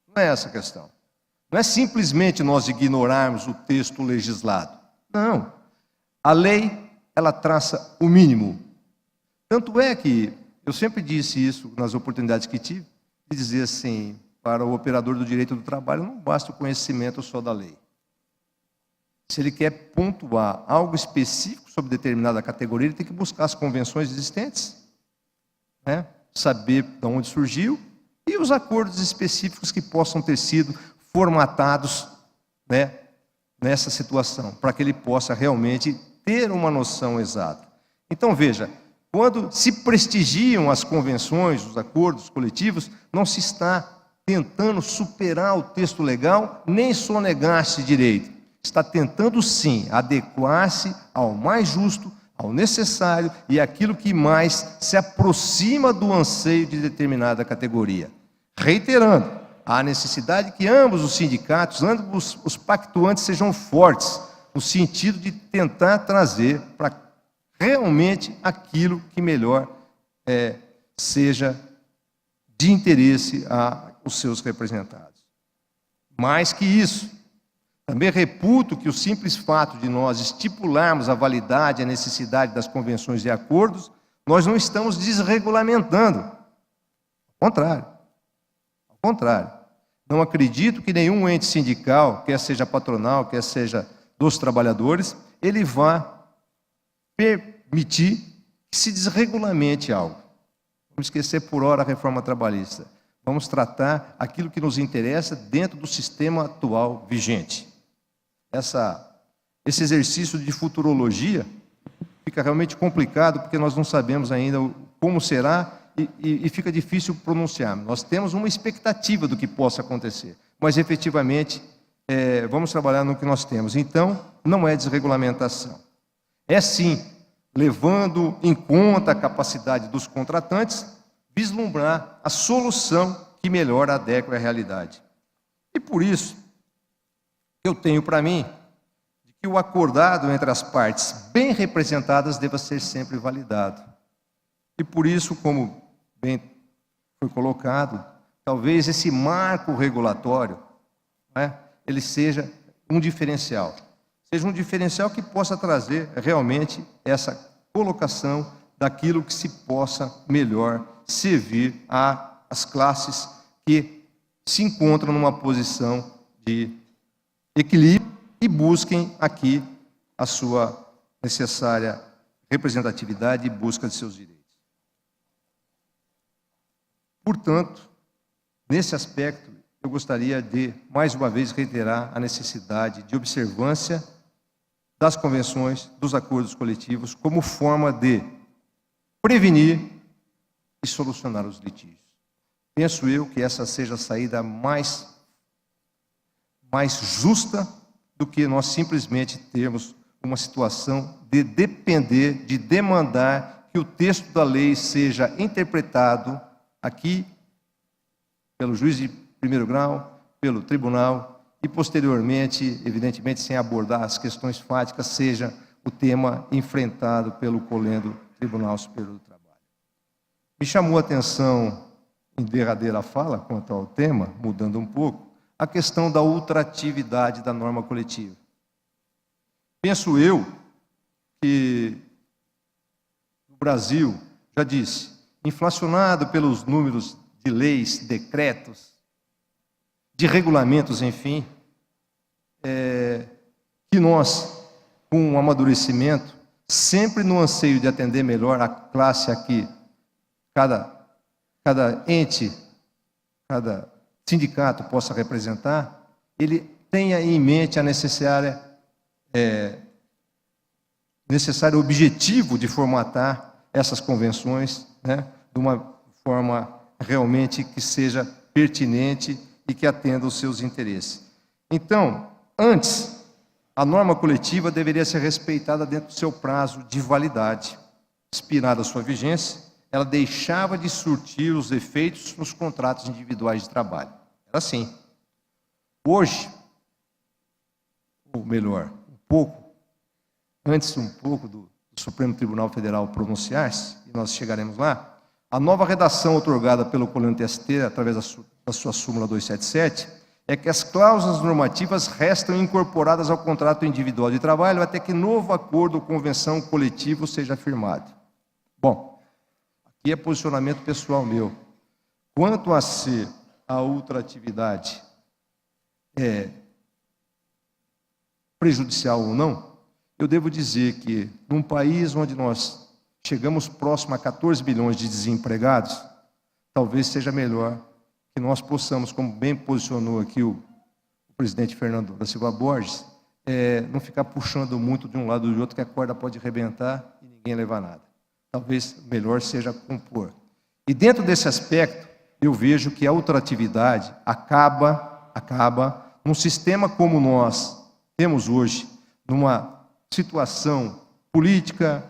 não é essa a questão. Não é simplesmente nós ignorarmos o texto legislado. Não. A lei, ela traça o mínimo. Tanto é que eu sempre disse isso nas oportunidades que tive, de dizer assim, para o operador do direito do trabalho, não basta o conhecimento só da lei. Se ele quer pontuar algo específico sobre determinada categoria, ele tem que buscar as convenções existentes, saber de onde surgiu, e os acordos específicos que possam ter sido formatados nessa situação, para que ele possa realmente ter uma noção exata. Então, veja, quando se prestigiam as convenções, os acordos coletivos, não se está tentando superar o texto legal, nem sonegar-se direito. Está tentando, sim, adequar-se ao mais justo, ao necessário e àquilo que mais se aproxima do anseio de determinada categoria. Reiterando, há necessidade que ambos os sindicatos, ambos os pactuantes sejam fortes, no sentido de tentar trazer para realmente aquilo que melhor seja de interesse aos seus representados. Mais que isso, também reputo que o simples fato de nós estipularmos a validade e a necessidade das convenções e acordos, nós não estamos desregulamentando. Ao contrário. Ao contrário. Não acredito que nenhum ente sindical, quer seja patronal, quer seja dos trabalhadores, ele vá permitir que se desregulamente algo. Vamos esquecer por hora a reforma trabalhista. Vamos tratar aquilo que nos interessa dentro do sistema atual vigente. Esse exercício de futurologia fica realmente complicado, porque nós não sabemos ainda como será e fica difícil pronunciar. Nós temos uma expectativa do que possa acontecer, mas efetivamente vamos trabalhar no que nós temos. Então, não é desregulamentação. É sim, levando em conta a capacidade dos contratantes, vislumbrar a solução que melhor adequa à realidade. E por isso, eu tenho para mim que o acordado entre as partes bem representadas deva ser sempre validado. E por isso, como bem foi colocado, talvez esse marco regulatório, ele seja um diferencial. Seja um diferencial que possa trazer realmente essa colocação daquilo que se possa melhor servir às classes que se encontram numa posição de equilíbrio e busquem aqui a sua necessária representatividade e busca de seus direitos. Portanto, nesse aspecto, eu gostaria de, mais uma vez, reiterar a necessidade de observância das convenções, dos acordos coletivos, como forma de prevenir e solucionar os litígios. Penso eu que essa seja a saída mais justa do que nós simplesmente termos uma situação de depender, de demandar que o texto da lei seja interpretado aqui pelo juiz de primeiro grau, pelo tribunal e posteriormente, evidentemente, sem abordar as questões fáticas, seja o tema enfrentado pelo colendo Tribunal Superior do Trabalho. Me chamou a atenção, em derradeira fala, quanto ao tema, mudando um pouco, a questão da ultratividade da norma coletiva. Penso eu que o Brasil, já disse, inflacionado pelos números de leis, decretos, de regulamentos, enfim, que nós, com o amadurecimento, sempre no anseio de atender melhor a classe aqui, cada ente, cada sindicato possa representar, ele tenha em mente a necessário objetivo de formatar essas convenções, de uma forma realmente que seja pertinente e que atenda os seus interesses. Então, antes, a norma coletiva deveria ser respeitada dentro do seu prazo de validade. Expirada a sua vigência, ela deixava de surtir os efeitos nos contratos individuais de trabalho. Era assim. Hoje, ou melhor, antes do Supremo Tribunal Federal pronunciar-se, e nós chegaremos lá, a nova redação outorgada pelo colendo TST, através da sua súmula 277, é que as cláusulas normativas restam incorporadas ao contrato individual de trabalho até que novo acordo ou convenção coletivo seja firmado. Bom, aqui é posicionamento pessoal meu. Quanto a ser a ultratividade prejudicial ou não, eu devo dizer que num país onde nós chegamos próximo a 14 milhões de desempregados, talvez seja melhor que nós possamos, como bem posicionou aqui o presidente Fernando da Silva Borges, não ficar puxando muito de um lado ou do outro, que a corda pode arrebentar e ninguém levar nada. Talvez melhor seja compor. E dentro desse aspecto, eu vejo que a ultratividade acaba num sistema como nós temos hoje, numa situação política,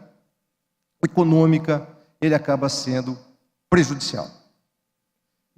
econômica, ele acaba sendo prejudicial.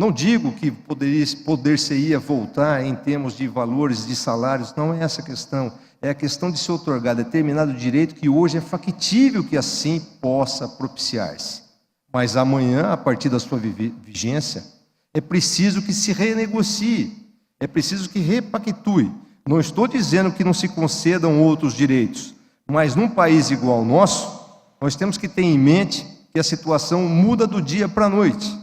Não digo que poder-se-ia voltar em termos de valores de salários, não é essa a questão. É a questão de se otorgar determinado direito que hoje é factível que assim possa propiciar-se. Mas amanhã, a partir da sua vigência, é preciso que se renegocie, é preciso que repactue. Não estou dizendo que não se concedam outros direitos, mas num país igual ao nosso, nós temos que ter em mente que a situação muda do dia para a noite.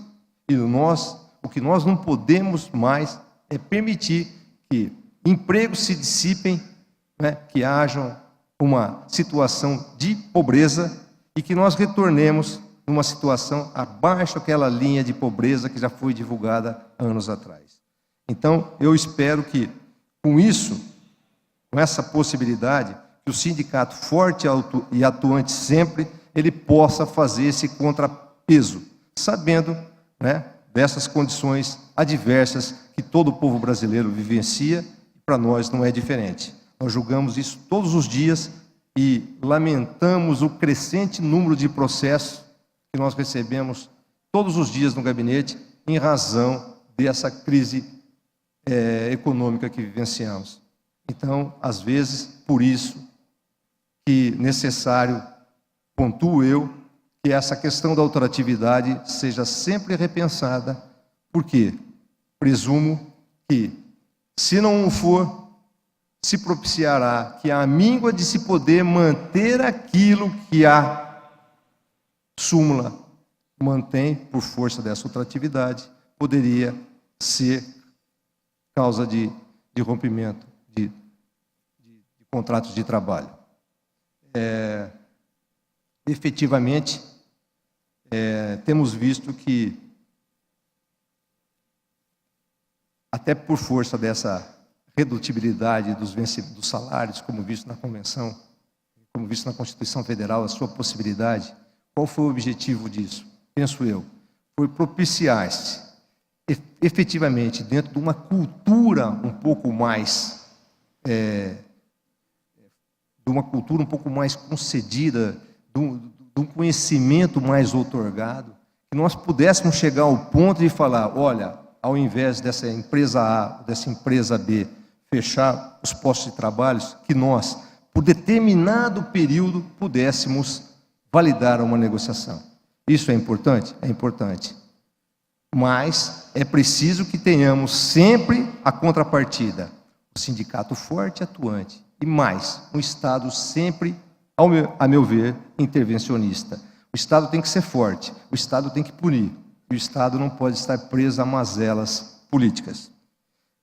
E o que nós não podemos mais é permitir que empregos se dissipem, que haja uma situação de pobreza e que nós retornemos numa situação abaixo daquela linha de pobreza que já foi divulgada anos atrás. Então, eu espero que, com isso, com essa possibilidade, que o sindicato forte e atuante sempre, ele possa fazer esse contrapeso, sabendo, né, dessas condições adversas que todo o povo brasileiro vivencia, e para nós não é diferente. Nós julgamos isso todos os dias e lamentamos o crescente número de processos que nós recebemos todos os dias no gabinete em razão dessa crise econômica que vivenciamos. Então, às vezes, por isso que necessário, pontuo eu, que essa questão da ultratividade seja sempre repensada, porque presumo que, se não o for, se propiciará que a míngua de se poder manter aquilo que a súmula mantém por força dessa ultratividade, poderia ser causa de rompimento de contratos de trabalho. Efetivamente, temos visto que, até por força dessa redutibilidade dos salários, como visto na Convenção, como visto na Constituição Federal, a sua possibilidade, qual foi o objetivo disso? Penso eu, foi propiciar-se, efetivamente, dentro de uma cultura um pouco mais, concedida, de um conhecimento mais outorgado, que nós pudéssemos chegar ao ponto de falar, olha, ao invés dessa empresa A, dessa empresa B, fechar os postos de trabalho, que nós, por determinado período, pudéssemos validar uma negociação. Isso é importante? É importante. Mas é preciso que tenhamos sempre a contrapartida. O sindicato forte e atuante. E mais, um Estado sempre, a meu ver, intervencionista. O Estado tem que ser forte, o Estado tem que punir. E o Estado não pode estar preso a mazelas políticas.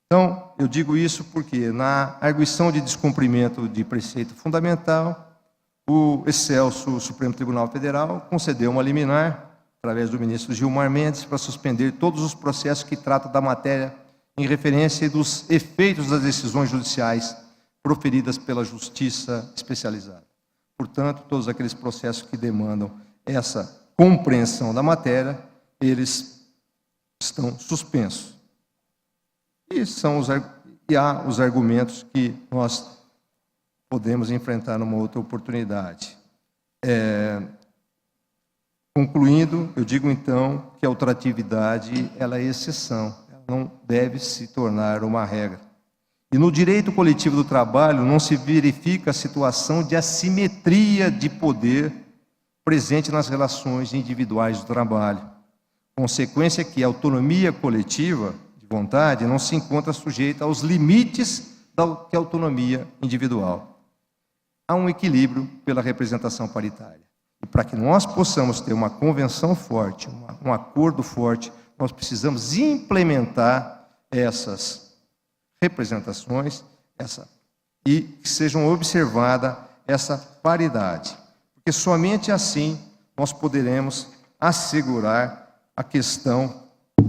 Então, eu digo isso porque, na arguição de descumprimento de preceito fundamental, o excelso Supremo Tribunal Federal concedeu uma liminar, através do ministro Gilmar Mendes, para suspender todos os processos que tratam da matéria em referência dos efeitos das decisões judiciais proferidas pela Justiça Especializada. Portanto, todos aqueles processos que demandam essa compreensão da matéria, eles estão suspensos. E há os argumentos que nós podemos enfrentar numa outra oportunidade. Concluindo, eu digo então que a ultratividade ela é exceção, ela não deve se tornar uma regra. E no direito coletivo do trabalho não se verifica a situação de assimetria de poder presente nas relações individuais do trabalho. Consequência é que a autonomia coletiva de vontade não se encontra sujeita aos limites que a autonomia individual. Há um equilíbrio pela representação paritária. E para que nós possamos ter uma convenção forte, um acordo forte, nós precisamos implementar essas representações e que sejam observada essa paridade. Porque somente assim nós poderemos assegurar a questão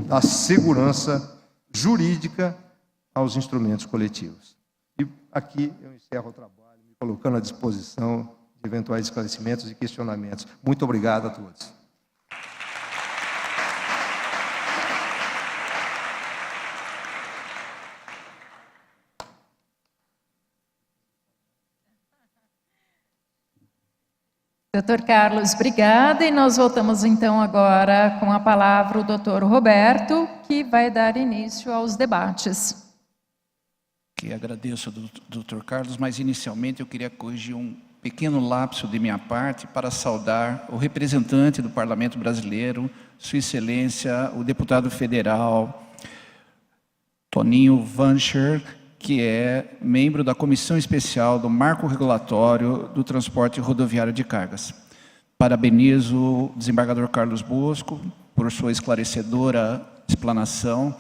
da segurança jurídica aos instrumentos coletivos. E aqui eu encerro o trabalho, me colocando à disposição de eventuais esclarecimentos e questionamentos. Muito obrigado a todos. Doutor Carlos, obrigada. E nós voltamos então agora com a palavra o doutor Roberto, que vai dar início aos debates. Que agradeço ao doutor Carlos, mas inicialmente eu queria corrigir um pequeno lapso de minha parte para saudar o representante do Parlamento Brasileiro, Sua Excelência, o deputado federal Toninho Vancher, que é membro da Comissão Especial do Marco Regulatório do Transporte Rodoviário de Cargas. Parabenizo o desembargador Carlos Bosco por sua esclarecedora explanação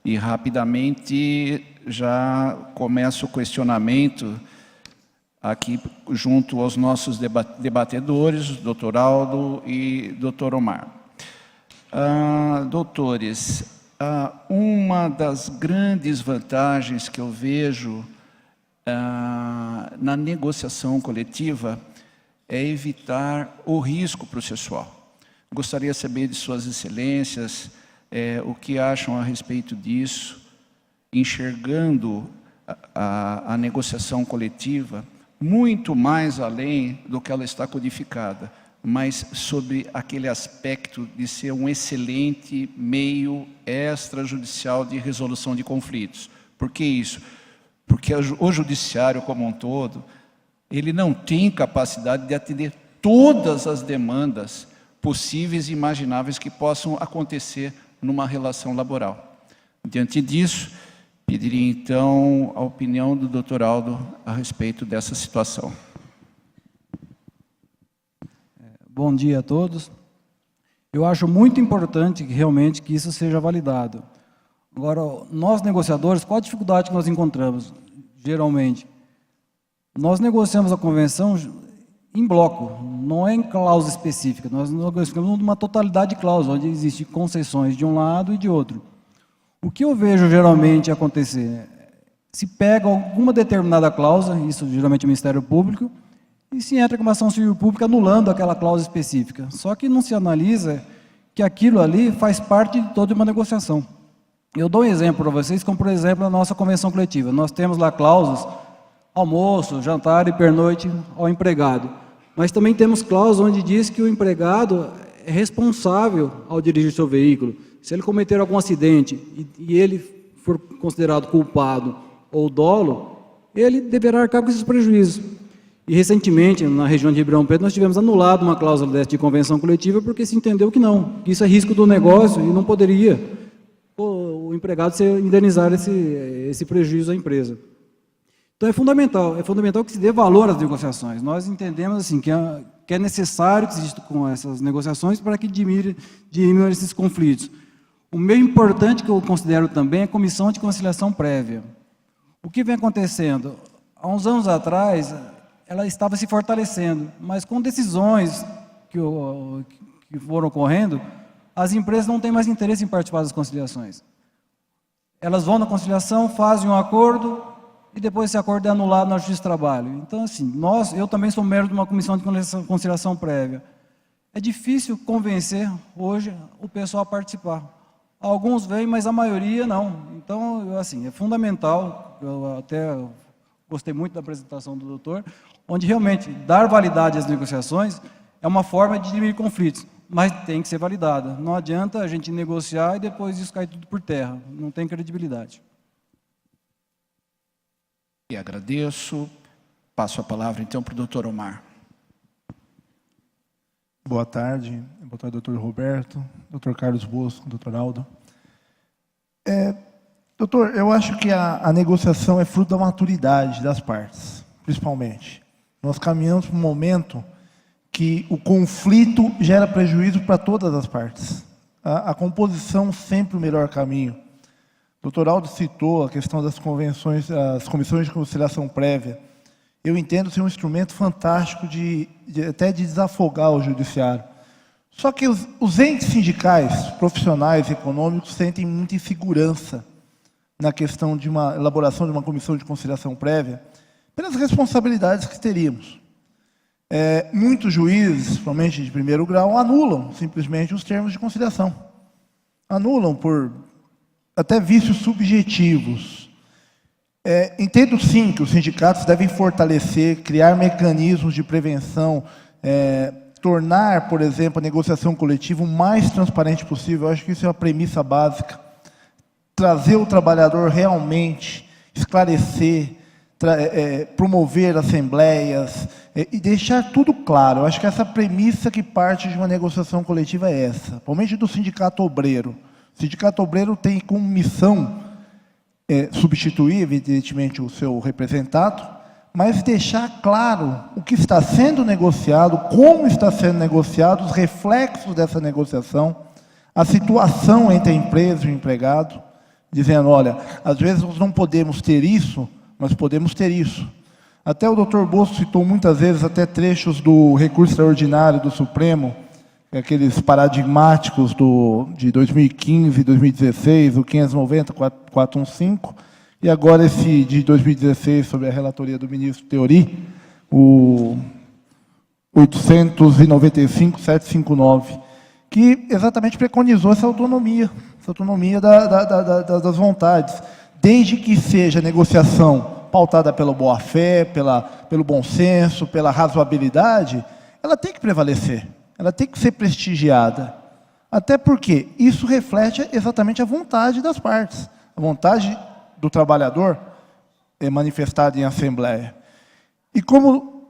e rapidamente já começa o questionamento aqui junto aos nossos debatedores, Dr. Aldo e Dr. Omar. Doutores, uma das grandes vantagens que eu vejo na negociação coletiva é evitar o risco processual. Gostaria de saber de Suas Excelências o que acham a respeito disso, enxergando a negociação coletiva muito mais além do que ela está codificada, mas sobre aquele aspecto de ser um excelente meio extrajudicial de resolução de conflitos. Por que isso? Porque o judiciário como um todo, ele não tem capacidade de atender todas as demandas possíveis e imagináveis que possam acontecer numa relação laboral. Diante disso, pediria então a opinião do Dr. Aldo a respeito dessa situação. Bom dia a todos. Eu acho muito importante realmente que isso seja validado. Agora, nós negociadores, qual a dificuldade que nós encontramos? Geralmente, nós negociamos a convenção em bloco, não é em cláusula específica. Nós negociamos uma totalidade de cláusulas, onde existem concessões de um lado e de outro. O que eu vejo geralmente acontecer? Se pega alguma determinada cláusula, isso geralmente é o Ministério Público, e se entra com uma ação civil pública anulando aquela cláusula específica. Só que não se analisa que aquilo ali faz parte de toda uma negociação. Eu dou um exemplo para vocês, como por exemplo a nossa convenção coletiva. Nós temos lá cláusulas, almoço, jantar e pernoite ao empregado. Mas também temos cláusulas onde diz que o empregado é responsável ao dirigir seu veículo. Se ele cometer algum acidente e ele for considerado culpado ou dolo, ele deverá arcar com esses prejuízos. E recentemente, na região de Ribeirão Preto, nós tivemos anulado uma cláusula dessa de convenção coletiva porque se entendeu que não, que isso é risco do negócio e não poderia o empregado indenizar esse prejuízo à empresa. Então é fundamental que se dê valor às negociações. Nós entendemos assim, que é necessário que exista com essas negociações para que diminuam esses conflitos. O meio importante que eu considero também é a comissão de conciliação prévia. O que vem acontecendo? Há uns anos atrás, ela estava se fortalecendo, mas com decisões que foram ocorrendo, as empresas não têm mais interesse em participar das conciliações. Elas vão na conciliação, fazem um acordo, e depois esse acordo é anulado na Justiça do Trabalho. Então, assim, eu também sou membro de uma comissão de conciliação prévia. É difícil convencer hoje o pessoal a participar. Alguns vêm, mas a maioria não. Então, assim, é fundamental, eu até gostei muito da apresentação do doutor, onde realmente dar validade às negociações é uma forma de diminuir conflitos, mas tem que ser validada. Não adianta a gente negociar e depois isso cair tudo por terra. Não tem credibilidade. E agradeço. Passo a palavra, então, para o Dr. Omar. Boa tarde, doutor Roberto, doutor Carlos Bosco, doutor Aldo. Doutor, eu acho que a negociação é fruto da maturidade das partes, principalmente. Nós caminhamos para um momento que o conflito gera prejuízo para todas as partes. A composição sempre o melhor caminho. O doutor Aldo citou a questão das convenções, as comissões de conciliação prévia. Eu entendo ser um instrumento fantástico até de desafogar o judiciário. Só que os entes sindicais, profissionais, econômicos, sentem muita insegurança na questão de uma elaboração de uma comissão de conciliação prévia, pelas responsabilidades que teríamos. Muitos juízes, principalmente de primeiro grau, anulam simplesmente os termos de conciliação. Anulam por até vícios subjetivos. Entendo sim que os sindicatos devem fortalecer, criar mecanismos de prevenção, tornar, por exemplo, a negociação coletiva o mais transparente possível. Eu acho que isso é uma premissa básica. Trazer o trabalhador realmente, esclarecer, promover assembleias e deixar tudo claro. Eu acho que essa premissa que parte de uma negociação coletiva é essa, principalmente do sindicato obreiro. O sindicato obreiro tem como missão substituir, evidentemente, o seu representado, mas deixar claro o que está sendo negociado, como está sendo negociado, os reflexos dessa negociação, a situação entre a empresa e o empregado, dizendo, olha, às vezes nós não podemos ter isso, mas podemos ter isso. Até o doutor Bosco citou muitas vezes até trechos do recurso extraordinário do Supremo, aqueles paradigmáticos de 2015 e 2016, o 590, 415, e agora esse de 2016, sobre a relatoria do ministro Teori, o 895, 759, que exatamente preconizou essa autonomia das vontades, desde que seja negociação pautada pela boa-fé, pelo bom senso, pela razoabilidade, ela tem que prevalecer, ela tem que ser prestigiada. Até porque isso reflete exatamente a vontade das partes. A vontade do trabalhador é manifestada em assembleia. E como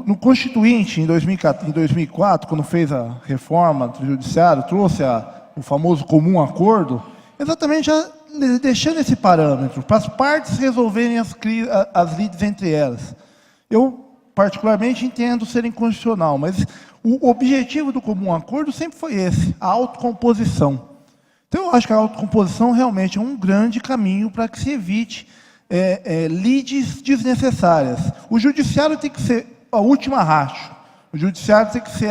no Constituinte, em 2004, quando fez a reforma do Judiciário, trouxe o famoso comum acordo, exatamente já deixando esse parâmetro, para as partes resolverem as lides entre elas. Eu, particularmente, entendo ser inconstitucional, mas o objetivo do comum acordo sempre foi esse, a autocomposição. Então, eu acho que a autocomposição realmente é um grande caminho para que se evite lides desnecessárias. O judiciário tem que ser a última racha. O judiciário tem que ser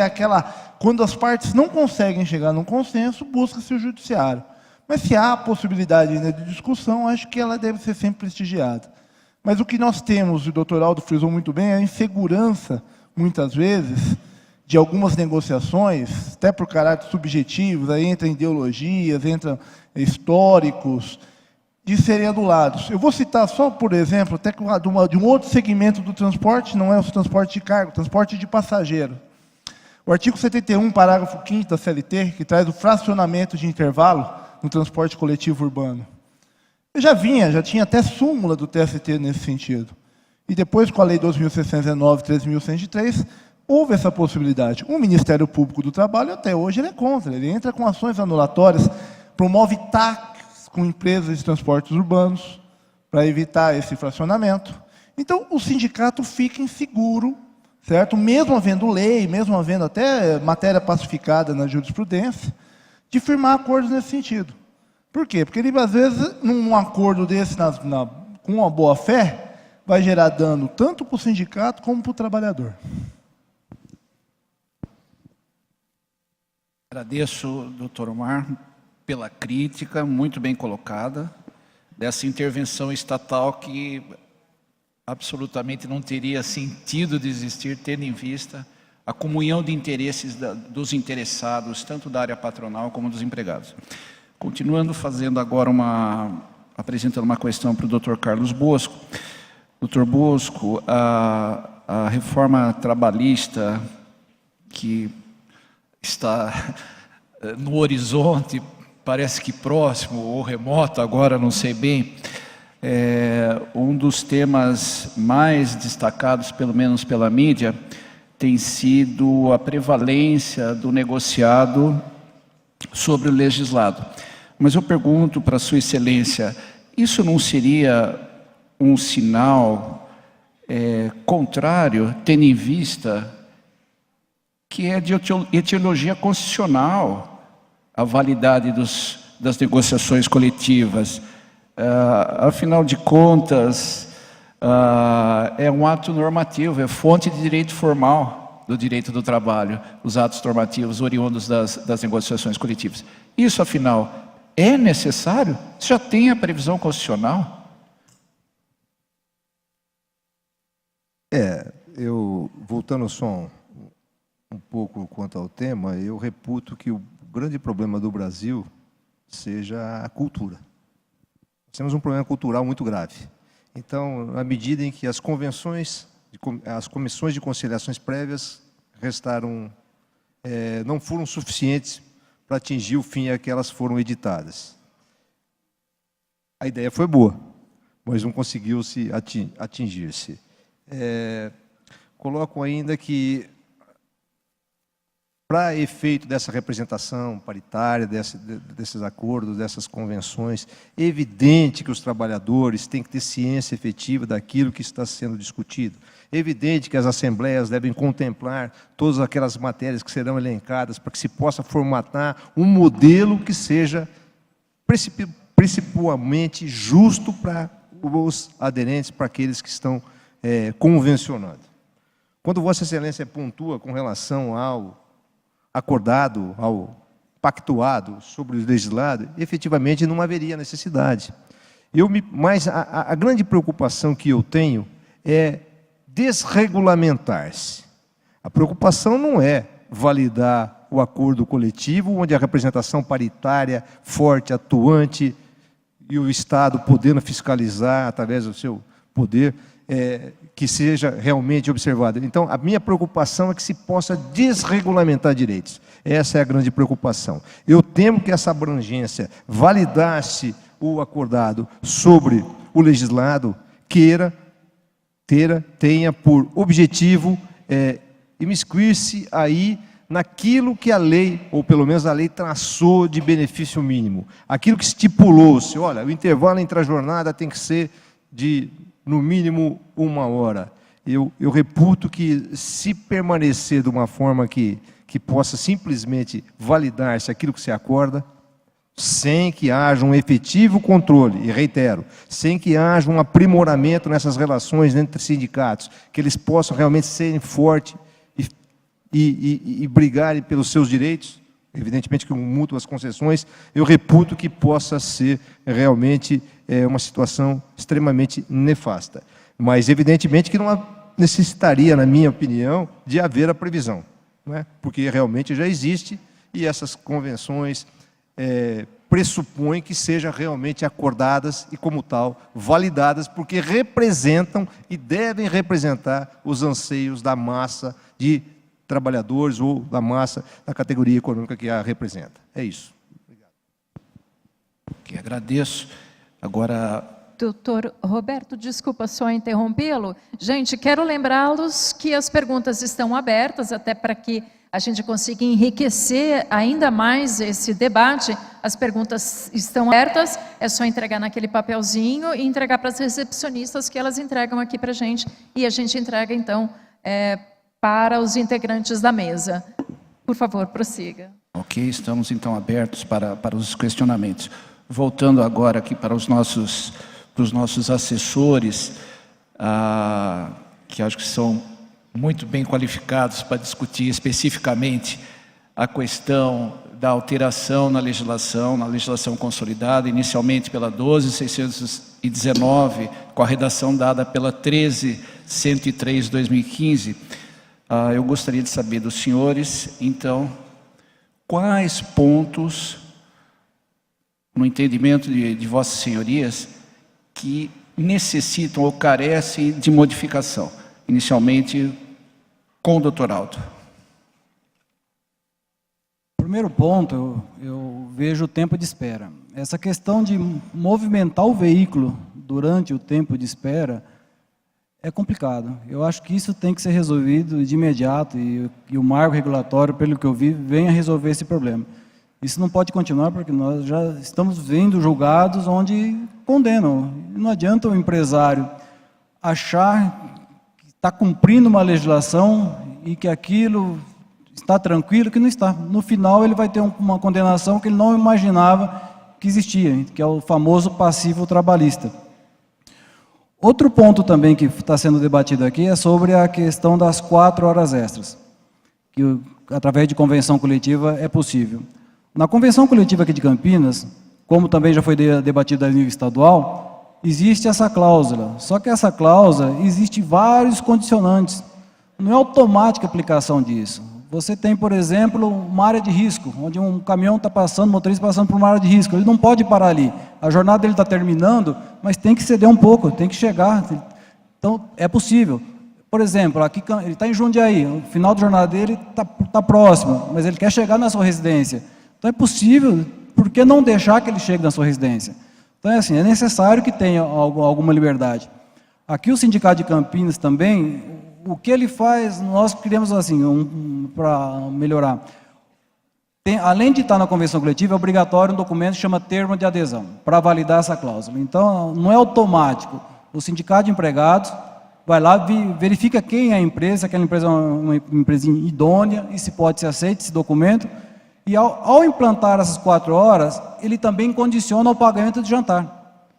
quando as partes não conseguem chegar num consenso, busca-se o judiciário. Mas se há a possibilidade ainda de discussão, acho que ela deve ser sempre prestigiada. Mas o que nós temos, o doutor Aldo frisou muito bem, é a insegurança, muitas vezes, de algumas negociações, até por caráter subjetivos, aí entram ideologias, entram históricos, de serem anulados. Eu vou citar só, por exemplo, até de um outro segmento do transporte, não é o transporte de carga, o transporte de passageiro. O artigo 71, parágrafo 5º da CLT, que traz o fracionamento de intervalo no transporte coletivo urbano. Eu já tinha até súmula do TST nesse sentido. E depois, com a Lei 2.619 e 3.103, houve essa possibilidade. O Ministério Público do Trabalho, até hoje, ele é contra. Ele entra com ações anulatórias, promove TACs com empresas de transportes urbanos, para evitar esse fracionamento. Então, o sindicato fica inseguro, certo? Mesmo havendo lei, mesmo havendo até matéria pacificada na jurisprudência, de firmar acordos nesse sentido. Por quê? Porque ele, às vezes, num acordo desse, com uma boa-fé, vai gerar dano tanto para o sindicato como para o trabalhador. Agradeço, doutor Omar, pela crítica muito bem colocada, dessa intervenção estatal que absolutamente não teria sentido de existir, tendo em vista a comunhão de interesses dos interessados, tanto da área patronal como dos empregados. Continuando fazendo agora apresentando uma questão para o Dr. Carlos Bosco. Dr. Bosco, a reforma trabalhista que está no horizonte, parece que próximo ou remoto, agora não sei bem, um dos temas mais destacados, pelo menos pela mídia, tem sido a prevalência do negociado sobre o legislado. Mas eu pergunto para Sua Excelência, isso não seria um sinal contrário, tendo em vista que é de etiologia constitucional a validade das negociações coletivas? Afinal de contas, é um ato normativo, é fonte de direito formal do direito do trabalho, os atos normativos oriundos das negociações coletivas. Isso, afinal, é necessário? Já tem a previsão constitucional? Eu, voltando só um pouco quanto ao tema, eu reputo que o grande problema do Brasil seja a cultura. Nós temos um problema cultural muito grave. Então, na medida em que as comissões de conciliações prévias não foram suficientes para atingir o fim a que elas foram editadas. A ideia foi boa, mas não conseguiu atingir-se. Coloco ainda que, para efeito dessa representação paritária, desses acordos, dessas convenções, é evidente que os trabalhadores têm que ter ciência efetiva daquilo que está sendo discutido. É evidente que as assembleias devem contemplar todas aquelas matérias que serão elencadas para que se possa formatar um modelo que seja principalmente justo para os aderentes, para aqueles que estão convencionado. Quando Vossa Excelência pontua com relação ao acordado, ao pactuado sobre o legislado, efetivamente não haveria necessidade. Mas a grande preocupação que eu tenho é desregulamentar-se. A preocupação não é validar o acordo coletivo, onde a representação paritária, forte, atuante, e o Estado podendo fiscalizar através do seu poder, que seja realmente observado. Então, a minha preocupação é que se possa desregulamentar direitos. Essa é a grande preocupação. Eu temo que essa abrangência validasse o acordado sobre o legislado, tenha por objetivo imiscuir-se aí naquilo que a lei, ou pelo menos a lei, traçou de benefício mínimo. Aquilo que estipulou-se, olha, o intervalo entre a jornada tem que ser de, no mínimo, 1 hora. Eu reputo que, se permanecer de uma forma que possa simplesmente validar-se aquilo que se acorda, sem que haja um efetivo controle, e reitero, sem que haja um aprimoramento nessas relações entre sindicatos, que eles possam realmente serem fortes e brigarem pelos seus direitos, evidentemente que com mútuas concessões, eu reputo que possa ser realmente uma situação extremamente nefasta. Mas, evidentemente, que não necessitaria, na minha opinião, de haver a previsão, não é? Porque realmente já existe, e essas convenções pressupõem que sejam realmente acordadas e, como tal, validadas, porque representam e devem representar os anseios da massa de trabalhadores ou da massa da categoria econômica que a representa. É isso. Obrigado. Que agradeço. Agora... Doutor Roberto, desculpa só interrompê-lo. Gente, quero lembrá-los que as perguntas estão abertas, até para que a gente consiga enriquecer ainda mais esse debate. As perguntas estão abertas, é só entregar naquele papelzinho e entregar para as recepcionistas, que elas entregam aqui para a gente, e a gente entrega, então, para os integrantes da mesa. Por favor, prossiga. Ok, estamos então abertos para os questionamentos. Voltando agora aqui para os nossos assessores, que acho que são muito bem qualificados para discutir especificamente a questão da alteração na legislação consolidada, inicialmente pela 12.619, com a redação dada pela 13.103/2015. Eu gostaria de saber dos senhores, então, quais pontos, no entendimento de vossas senhorias, que necessitam ou carecem de modificação, inicialmente com o doutor Aldo. Primeiro ponto, eu vejo o tempo de espera. Essa questão de movimentar o veículo durante o tempo de espera é complicado. Eu acho que isso tem que ser resolvido de imediato, e o marco regulatório, pelo que eu vi, venha resolver esse problema. Isso não pode continuar, porque nós já estamos vendo julgados onde condenam. Não adianta o empresário achar que está cumprindo uma legislação e que aquilo está tranquilo, que não está. No final, ele vai ter uma condenação que ele não imaginava que existia, que é o famoso passivo trabalhista. Outro ponto também que está sendo debatido aqui é sobre a questão das 4 horas extras, que através de convenção coletiva é possível. Na convenção coletiva aqui de Campinas, como também já foi debatida a nível estadual, existe essa cláusula. Só que essa cláusula existe vários condicionantes. Não é automática a aplicação disso. Você tem, por exemplo, uma área de risco, onde um caminhão está passando, o motorista passando por uma área de risco. Ele não pode parar ali. A jornada dele está terminando, mas tem que ceder um pouco, tem que chegar. Então, é possível. Por exemplo, aqui ele está em Jundiaí, o final da jornada dele está próximo, mas ele quer chegar na sua residência. Então, é possível, por que não deixar que ele chegue na sua residência? Então, é assim, é necessário que tenha alguma liberdade. Aqui o Sindicato de Campinas também, o que ele faz, nós queremos assim, para melhorar. Além de estar na convenção coletiva, é obrigatório um documento que chama termo de adesão, para validar essa cláusula. Então, não é automático. O Sindicato de Empregados vai lá, verifica quem é a empresa, se aquela empresa é uma empresa idônea, e se pode ser aceito esse documento. E ao implantar essas 4 horas, ele também condiciona o pagamento de jantar.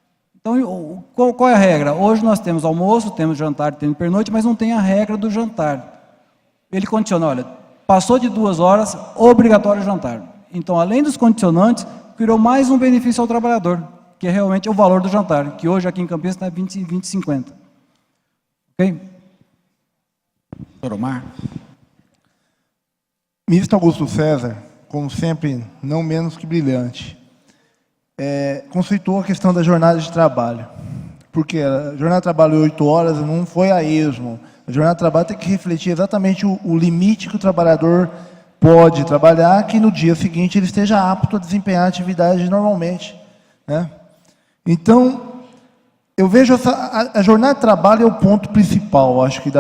Então, qual é a regra? Hoje nós temos almoço, temos jantar, temos pernoite, mas não tem a regra do jantar. Ele condiciona, olha, passou de 2 horas, obrigatório jantar. Então, além dos condicionantes, criou mais um benefício ao trabalhador, que é realmente o valor do jantar, que hoje aqui em Campinas está 20,50. Ok? Doutor Omar. Ministro Augusto César, como sempre, não menos que brilhante, conceitou a questão da jornada de trabalho. Porque a jornada de trabalho de 8 horas não foi a esmo. A jornada de trabalho tem que refletir exatamente o limite que o trabalhador pode trabalhar, que no dia seguinte ele esteja apto a desempenhar a atividade normalmente, né? Então, eu vejo a jornada de trabalho é o ponto principal, acho que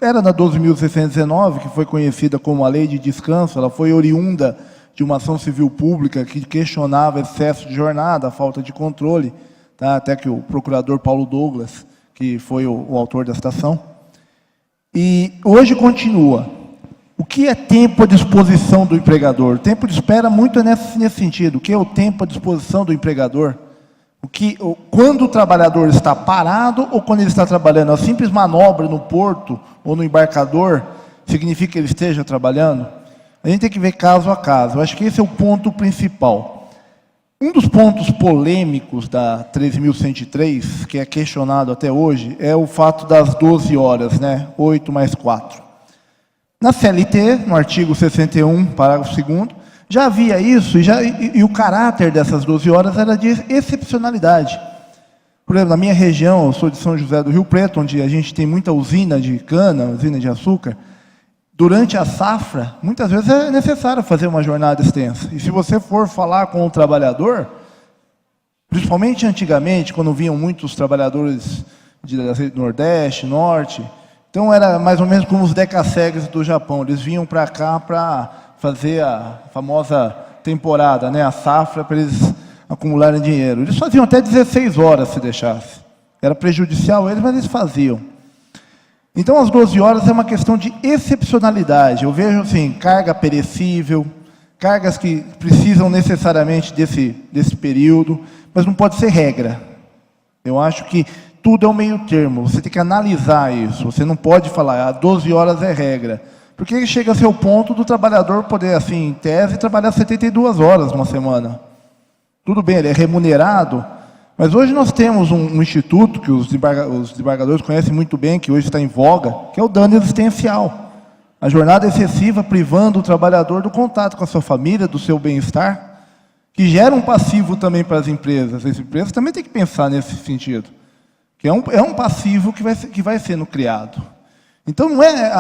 era da 12.619, que foi conhecida como a Lei de Descanso. Ela foi oriunda de uma ação civil pública que questionava excesso de jornada, a falta de controle, tá? Até que o procurador Paulo Douglas, que foi o autor desta ação. E hoje continua. O que é tempo à disposição do empregador? O tempo de espera muito é nesse sentido. O que é o tempo à disposição do empregador? Quando o trabalhador está parado ou quando ele está trabalhando? A simples manobra no porto ou no embarcador significa que ele esteja trabalhando? A gente tem que ver caso a caso. Eu acho que esse é o ponto principal. Um dos pontos polêmicos da 13.103, que é questionado até hoje, é o fato das 12 horas, né? 8 mais 4. Na CLT, no artigo 61, parágrafo 2º, já havia isso, e o caráter dessas 12 horas era de excepcionalidade. Por exemplo, na minha região, eu sou de São José do Rio Preto, onde a gente tem muita usina de cana, usina de açúcar. Durante a safra, muitas vezes é necessário fazer uma jornada extensa. E se você for falar com o trabalhador, principalmente antigamente, quando vinham muitos trabalhadores do Nordeste, Norte, então era mais ou menos como os decassegues do Japão. Eles vinham para cá para fazer a famosa temporada, né, a safra, para eles acumularem dinheiro. Eles faziam até 16 horas, se deixasse. Era prejudicial a eles, mas eles faziam. Então, as 12 horas é uma questão de excepcionalidade. Eu vejo, assim, carga perecível, cargas que precisam necessariamente desse período, mas não pode ser regra. Eu acho que tudo é um meio termo. Você tem que analisar isso. Você não pode falar, 12 horas é regra. Porque chega a ser o ponto do trabalhador poder, assim, em tese, trabalhar 72 horas numa semana. Tudo bem, ele é remunerado, mas hoje nós temos um instituto que os desembargadores conhecem muito bem, que hoje está em voga, que é o dano existencial. A jornada excessiva privando o trabalhador do contato com a sua família, do seu bem-estar, que gera um passivo também para as empresas. As empresas também têm que pensar nesse sentido, que é um passivo que vai sendo criado. Então não é,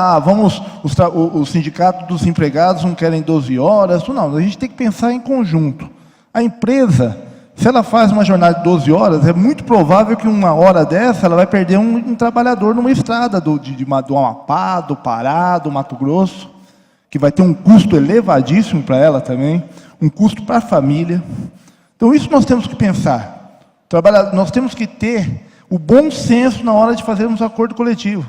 o sindicato dos empregados não querem 12 horas, não, a gente tem que pensar em conjunto. A empresa, se ela faz uma jornada de 12 horas, é muito provável que uma hora dessa ela vai perder um trabalhador numa estrada do Amapá, do Pará, do Mato Grosso, que vai ter um custo elevadíssimo para ela também, um custo para a família. Então isso nós temos que pensar. Nós temos que ter o bom senso na hora de fazermos acordo coletivo.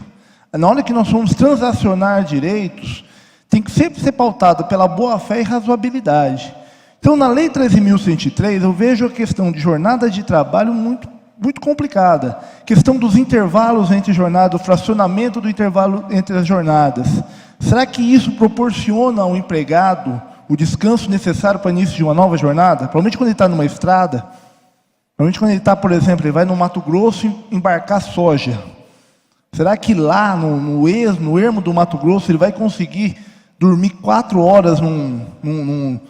Na hora que nós vamos transacionar direitos, tem que sempre ser pautado pela boa-fé e razoabilidade. Então, na Lei 13.103, eu vejo a questão de jornada de trabalho muito, muito complicada. A questão dos intervalos entre jornadas, o fracionamento do intervalo entre as jornadas. Será que isso proporciona ao empregado o descanso necessário para o início de uma nova jornada? Provavelmente quando ele está numa estrada, provavelmente quando ele está, por exemplo, ele vai no Mato Grosso embarcar soja. Será que lá, no ermo do Mato Grosso, ele vai conseguir dormir 4 horas num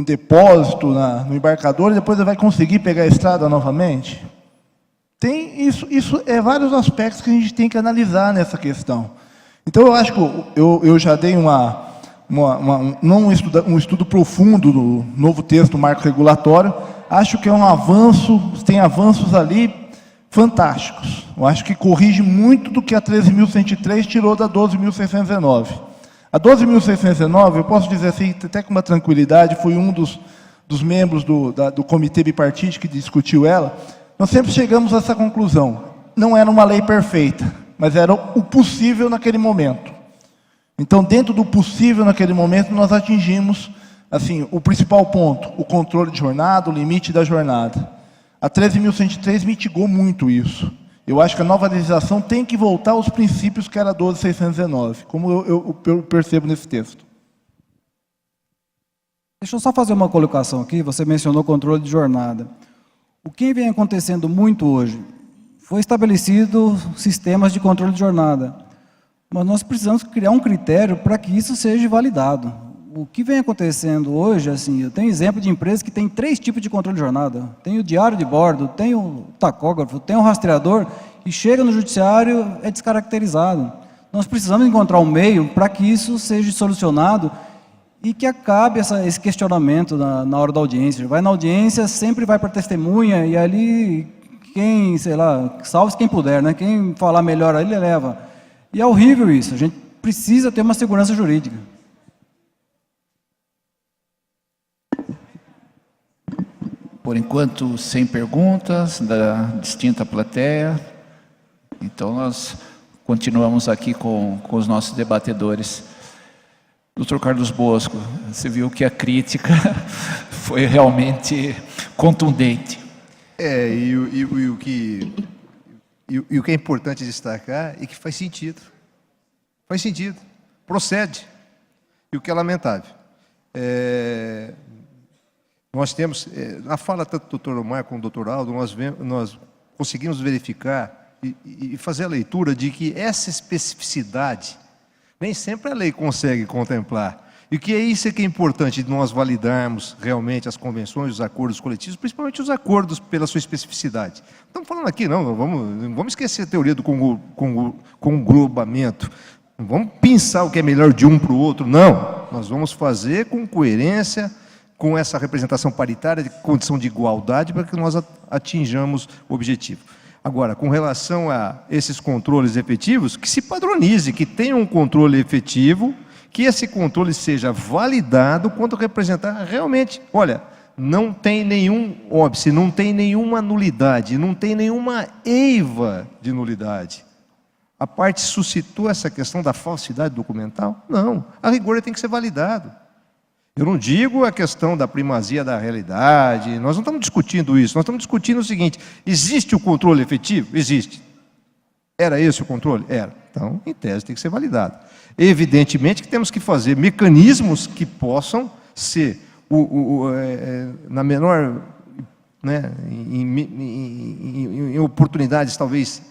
depósito, no embarcador, e depois ele vai conseguir pegar a estrada novamente? Tem isso é vários aspectos que a gente tem que analisar nessa questão. Então, eu acho que eu já dei um estudo profundo do novo texto do marco regulatório. Acho que é um avanço, tem avanços ali fantásticos. Eu acho que corrige muito do que a 13.103 tirou da 12.619. A 12.619, eu posso dizer assim, até com uma tranquilidade, fui um dos membros do comitê bipartite que discutiu ela. Nós sempre chegamos a essa conclusão. Não era uma lei perfeita, mas era o possível naquele momento. Então, dentro do possível naquele momento, nós atingimos assim, o principal ponto, o controle de jornada, o limite da jornada. A 13.103 mitigou muito isso. Eu acho que a nova legislação tem que voltar aos princípios que era a 12.619, como eu percebo nesse texto. Deixa eu só fazer uma colocação aqui. Você mencionou controle de jornada. O que vem acontecendo muito hoje? Foi estabelecido sistemas de controle de jornada, mas nós precisamos criar um critério para que isso seja validado. O que vem acontecendo hoje, assim, eu tenho exemplo de empresas que tem 3 tipos de controle de jornada. Tem o diário de bordo, tem o tacógrafo, tem o rastreador, e chega no judiciário, é descaracterizado. Nós precisamos encontrar um meio para que isso seja solucionado e que acabe esse questionamento na hora da audiência. Vai na audiência, sempre vai para testemunha, e ali, quem, sei lá, salve quem puder, né? Quem falar melhor ali, leva. E é horrível isso, a gente precisa ter uma segurança jurídica. Por enquanto, sem perguntas da distinta plateia. Então, nós continuamos aqui com os nossos debatedores. Doutor Carlos Bosco, você viu que a crítica foi realmente contundente. E o que é importante destacar é que faz sentido. Faz sentido. Procede. E o que é lamentável. Nós temos, na fala tanto do doutor Omar como do doutor Aldo, nós conseguimos verificar e fazer a leitura de que essa especificidade nem sempre a lei consegue contemplar. E que isso é que é importante de nós validarmos realmente as convenções, os acordos coletivos, principalmente os acordos pela sua especificidade. Não estamos falando aqui, não vamos esquecer a teoria do conglobamento. Não vamos pensar o que é melhor de um para o outro, não. Nós vamos fazer com coerência, com essa representação paritária, de condição de igualdade, para que nós atinjamos o objetivo. Agora, com relação a esses controles efetivos, que se padronize, que tenha um controle efetivo, que esse controle seja validado quanto representar realmente, olha, não tem nenhum óbice, não tem nenhuma nulidade, não tem nenhuma eiva de nulidade. A parte suscitou essa questão da falsidade documental? Não, a rigor ele tem que ser validado. Eu não digo a questão da primazia da realidade, nós não estamos discutindo isso, nós estamos discutindo o seguinte: existe o controle efetivo? Existe. Era esse o controle? Era. Então, em tese, tem que ser validado. Evidentemente que temos que fazer mecanismos que possam ser, na menor, né, em oportunidades talvez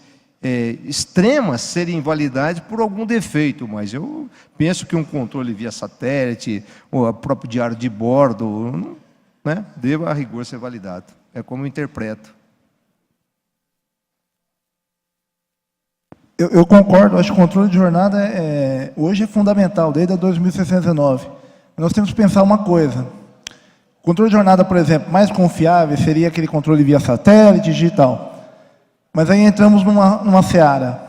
extremas, serem invalidadas por algum defeito, mas eu penso que um controle via satélite, ou o próprio diário de bordo, né, deva a rigor ser validado. É como eu interpreto. Eu concordo, acho que o controle de jornada hoje é fundamental, desde a 2619. Nós temos que pensar uma coisa. O controle de jornada, por exemplo, mais confiável seria aquele controle via satélite, digital. Mas aí entramos numa seara.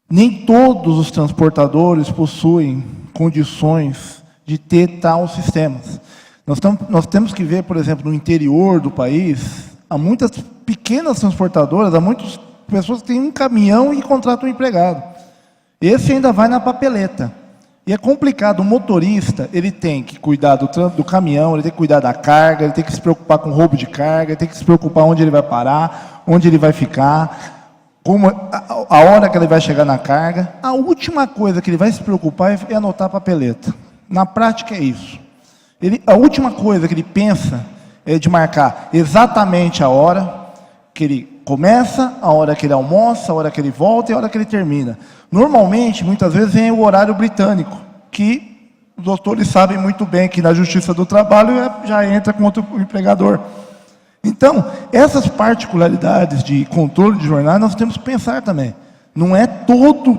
Nem todos os transportadores possuem condições de ter tal sistemas. Nós temos que ver, por exemplo, no interior do país, há muitas pequenas transportadoras, há muitas pessoas que têm um caminhão e contratam um empregado. Esse ainda vai na papeleta. E é complicado, o motorista, ele tem que cuidar do caminhão, ele tem que cuidar da carga, ele tem que se preocupar com roubo de carga, ele tem que se preocupar onde ele vai parar, onde ele vai ficar, a hora que ele vai chegar na carga. A última coisa que ele vai se preocupar é anotar a papeleta. Na prática é isso. A última coisa que ele pensa é de marcar exatamente a hora que ele começa, a hora que ele almoça, a hora que ele volta e a hora que ele termina. Normalmente, muitas vezes, vem o horário britânico, que os doutores sabem muito bem que na Justiça do Trabalho já entra contra o empregador. Então, essas particularidades de controle de jornada nós temos que pensar também. Não é todo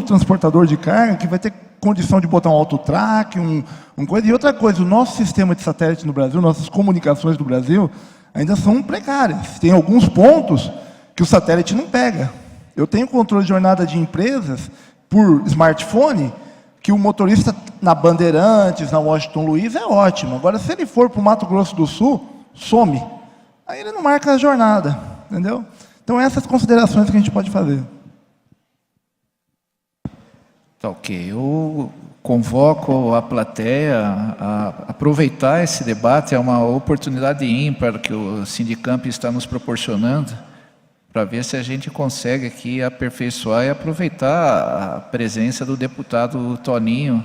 transportador de carga que vai ter condição de botar um autotrack, coisa. E outra coisa, o nosso sistema de satélite no Brasil, nossas comunicações do Brasil, ainda são precárias. Tem alguns pontos que o satélite não pega. Eu tenho controle de jornada de empresas por smartphone, que o motorista na Bandeirantes, na Washington Luiz, é ótimo. Agora, se ele for para o Mato Grosso do Sul, some. Aí ele não marca a jornada, entendeu? Então, essas considerações que a gente pode fazer. Tá ok. Eu convoco a plateia a aproveitar esse debate, é uma oportunidade ímpar que o Sindicamp está nos proporcionando, para ver se a gente consegue aqui aperfeiçoar e aproveitar a presença do deputado Toninho,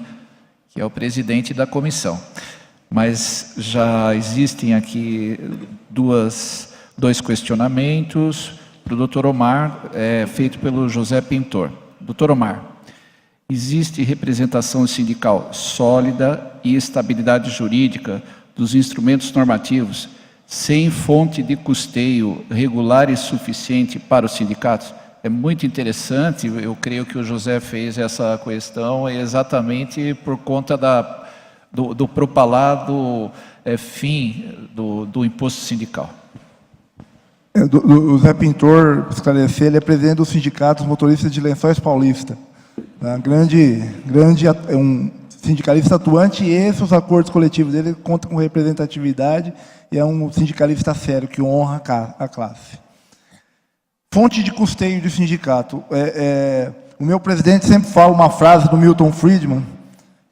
que é o presidente da comissão. Mas já existem aqui dois questionamentos para o Dr. Omar, feito pelo José Pintor. Dr. Omar, existe representação sindical sólida e estabilidade jurídica dos instrumentos normativos sem fonte de custeio regular e suficiente para os sindicatos? É muito interessante, eu creio que o José fez essa questão exatamente por conta do propalado fim do imposto sindical. O Zé Pintor, para esclarecer, ele é presidente do Sindicato dos Motoristas de Lençóis Paulista. Um sindicalista atuante, e esses acordos coletivos dele contam com representatividade, e é um sindicalista sério, que honra a classe. Fonte de custeio de sindicato. O meu presidente sempre fala uma frase do Milton Friedman,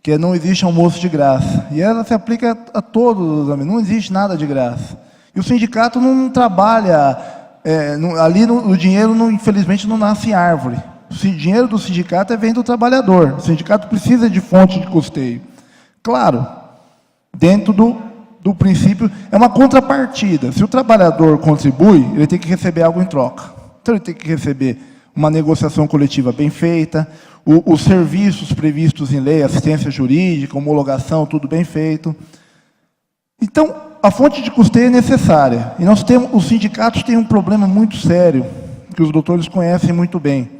que é: não existe almoço de graça. E ela se aplica a todos, não existe nada de graça. E o sindicato não trabalha, ali o dinheiro, infelizmente, não nasce em árvore. O dinheiro do sindicato vem do trabalhador. O sindicato precisa de fonte de custeio. Claro, dentro do princípio, é uma contrapartida. Se o trabalhador contribui, ele tem que receber algo em troca. Então, ele tem que receber uma negociação coletiva bem feita, os serviços previstos em lei, assistência jurídica, homologação, tudo bem feito. Então, a fonte de custeio é necessária. E os sindicatos têm um problema muito sério, que os doutores conhecem muito bem,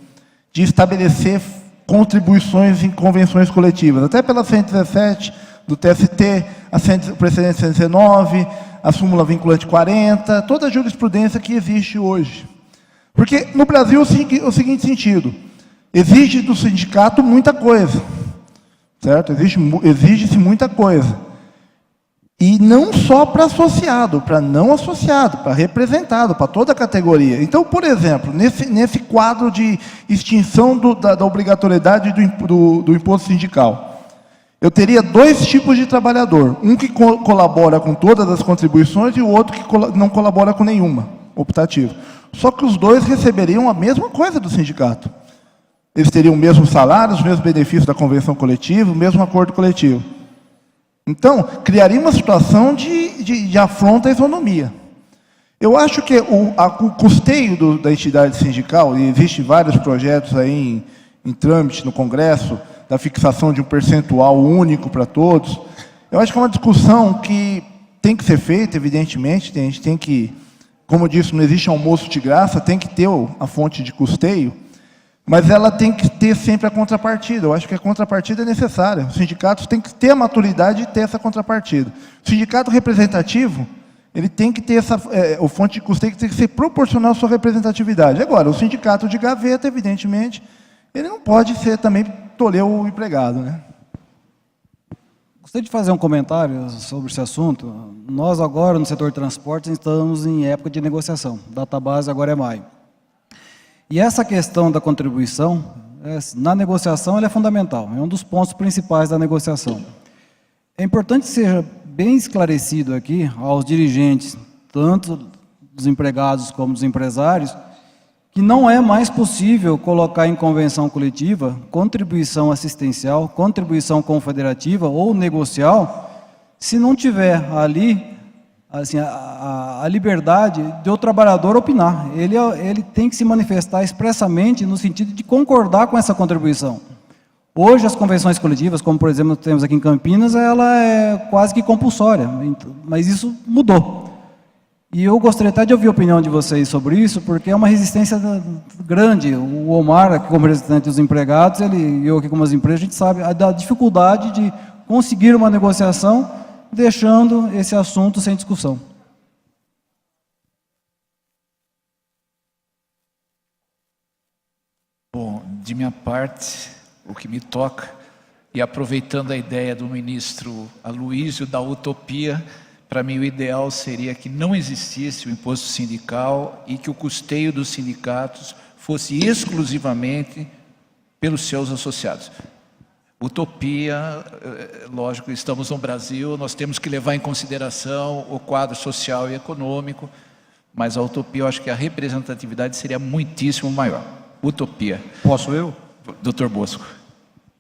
de estabelecer contribuições em convenções coletivas, até pela 117 do TST, o precedente 119, a súmula vinculante 40, toda a jurisprudência que existe hoje. Porque no Brasil o seguinte sentido: exige do sindicato muita coisa, certo? Exige-se muita coisa. E não só para associado, para não associado, para representado, para toda a categoria. Então, por exemplo, nesse quadro de extinção da obrigatoriedade do imposto sindical, eu teria dois tipos de trabalhador: um que colabora com todas as contribuições e o outro que não colabora com nenhuma, optativo. Só que os dois receberiam a mesma coisa do sindicato. Eles teriam o mesmo salário, os mesmos benefícios da convenção coletiva, o mesmo acordo coletivo. Então, criaria uma situação de afronta à isonomia. Eu acho que o custeio da entidade sindical, e existem vários projetos aí em trâmite no Congresso, da fixação de um percentual único para todos, eu acho que é uma discussão que tem que ser feita, evidentemente. A gente tem que, como eu disse, não existe almoço de graça, tem que ter a fonte de custeio, mas ela tem que ter sempre a contrapartida. Eu acho que a contrapartida é necessária. Os sindicatos têm que ter a maturidade de ter essa contrapartida. O sindicato representativo, ele tem que ter a fonte de custeio que tem que ser proporcional à sua representatividade. Agora, o sindicato de gaveta, evidentemente, ele não pode ser também toler o empregado, né? Gostaria de fazer um comentário sobre esse assunto. Nós agora, no setor de transportes, estamos em época de negociação. Database agora é maio. E essa questão da contribuição, na negociação, ela é fundamental. É um dos pontos principais da negociação. É importante que seja bem esclarecido aqui aos dirigentes, tanto dos empregados como dos empresários, que não é mais possível colocar em convenção coletiva contribuição assistencial, contribuição confederativa ou negocial, se não tiver ali assim, a liberdade do trabalhador opinar. Ele tem que se manifestar expressamente no sentido de concordar com essa contribuição. Hoje, as convenções coletivas, como por exemplo temos aqui em Campinas, ela é quase que compulsória, mas isso mudou. E eu gostaria até de ouvir a opinião de vocês sobre isso, porque é uma resistência grande. O Omar, aqui como representante dos empregados, e eu aqui como as empresas, a gente sabe da dificuldade de conseguir uma negociação, deixando esse assunto sem discussão. Bom, de minha parte, o que me toca, e aproveitando a ideia do ministro Aloysio da utopia, para mim o ideal seria que não existisse o imposto sindical e que o custeio dos sindicatos fosse exclusivamente pelos seus associados. Utopia, lógico, estamos no Brasil, nós temos que levar em consideração o quadro social e econômico, mas a utopia, eu acho que a representatividade seria muitíssimo maior. Utopia. Posso eu? Dr. Bosco.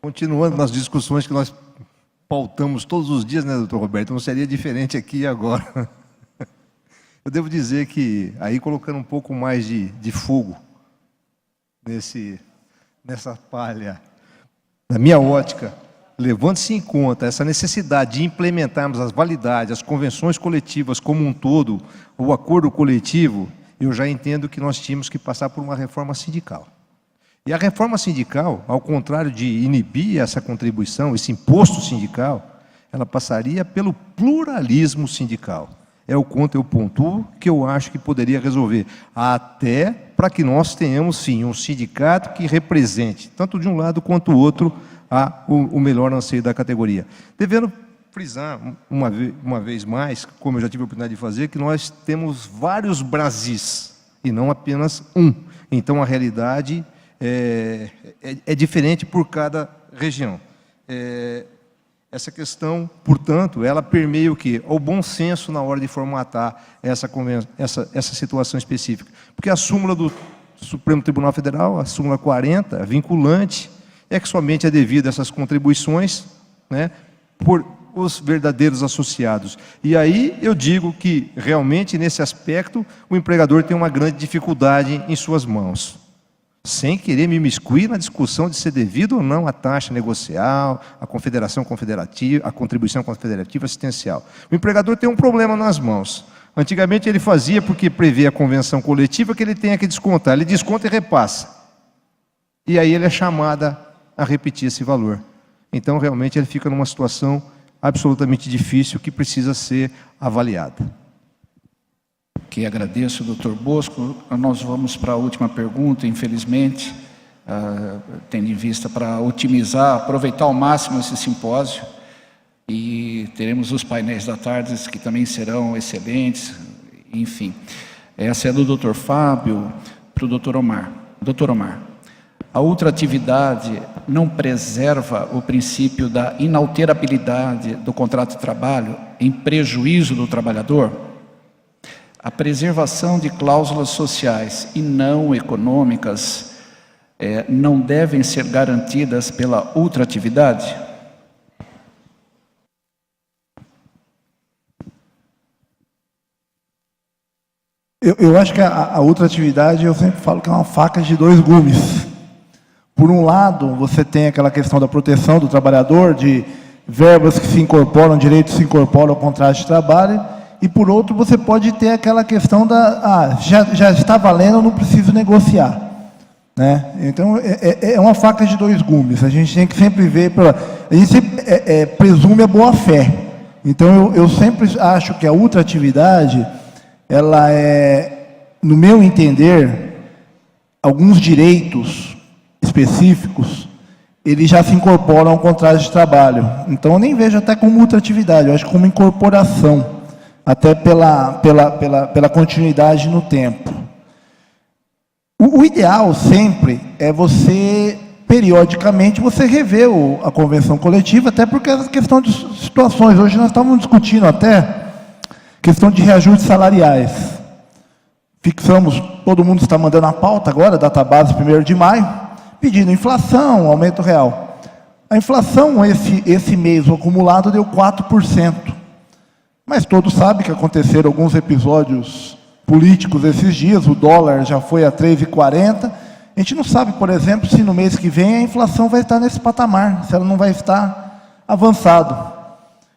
Continuando nas discussões que nós pautamos todos os dias, né, doutor Roberto? Não seria diferente aqui e agora. Eu devo dizer que, aí colocando um pouco mais de fogo nessa palha, na minha ótica, levando-se em conta essa necessidade de implementarmos as validades, as convenções coletivas como um todo, o acordo coletivo, eu já entendo que nós tínhamos que passar por uma reforma sindical. E a reforma sindical, ao contrário de inibir essa contribuição, esse imposto sindical, ela passaria pelo pluralismo sindical. É o quanto eu pontuo que eu acho que poderia resolver, até para que nós tenhamos, sim, um sindicato que represente, tanto de um lado quanto do outro, o melhor anseio da categoria. Devendo frisar, uma vez mais, como eu já tive a oportunidade de fazer, que nós temos vários Brasis, e não apenas um. Então, a realidade é diferente por cada região. Essa questão, portanto, ela permeia o quê? O bom senso na hora de formatar essa situação específica. Porque a súmula do Supremo Tribunal Federal, a súmula 40, vinculante, é que somente é devido a essas contribuições, né, por os verdadeiros associados. E aí eu digo que, realmente, nesse aspecto, o empregador tem uma grande dificuldade em suas mãos. Sem querer me imiscuir na discussão de ser devido ou não a taxa negocial, a confederação confederativa, a contribuição confederativa assistencial. O empregador tem um problema nas mãos. Antigamente ele fazia porque prevê a convenção coletiva que ele tenha que descontar. Ele desconta e repassa. E aí ele é chamado a repetir esse valor. Então, realmente, ele fica numa situação absolutamente difícil que precisa ser avaliada. Que agradeço, doutor Bosco. Nós vamos para a última pergunta, infelizmente, tendo em vista para otimizar, aproveitar ao máximo esse simpósio, e teremos os painéis da tarde que também serão excelentes, enfim. Essa é do doutor Fábio para o doutor Omar. Doutor Omar, a ultratividade não preserva o princípio da inalterabilidade do contrato de trabalho em prejuízo do trabalhador? A preservação de cláusulas sociais e não econômicas não devem ser garantidas pela ultratividade? Eu acho que a ultratividade, eu sempre falo que é uma faca de dois gumes. Por um lado, você tem aquela questão da proteção do trabalhador, de verbas que se incorporam, direitos que se incorporam ao contrato de trabalho, e por outro, você pode ter aquela questão já está valendo, eu não preciso negociar. Né? Então, é uma faca de dois gumes. A gente tem que sempre ver, a gente sempre presume a boa-fé. Então, eu sempre acho que a ultratividade, ela no meu entender, alguns direitos específicos, eles já se incorporam ao contrato de trabalho. Então, eu nem vejo até como ultratividade, eu acho como incorporação, até pela continuidade no tempo. O ideal sempre é você, periodicamente, você rever a convenção coletiva, até porque essa questão de situações, hoje nós estamos discutindo até questão de reajustes salariais. Fixamos, todo mundo está mandando a pauta agora, data base 1º de maio, pedindo inflação, aumento real. A inflação, esse mês, o acumulado, deu 4%. Mas todos sabem que aconteceram alguns episódios políticos esses dias, o dólar já foi a 3,40. A gente não sabe, por exemplo, se no mês que vem a inflação vai estar nesse patamar, se ela não vai estar avançado.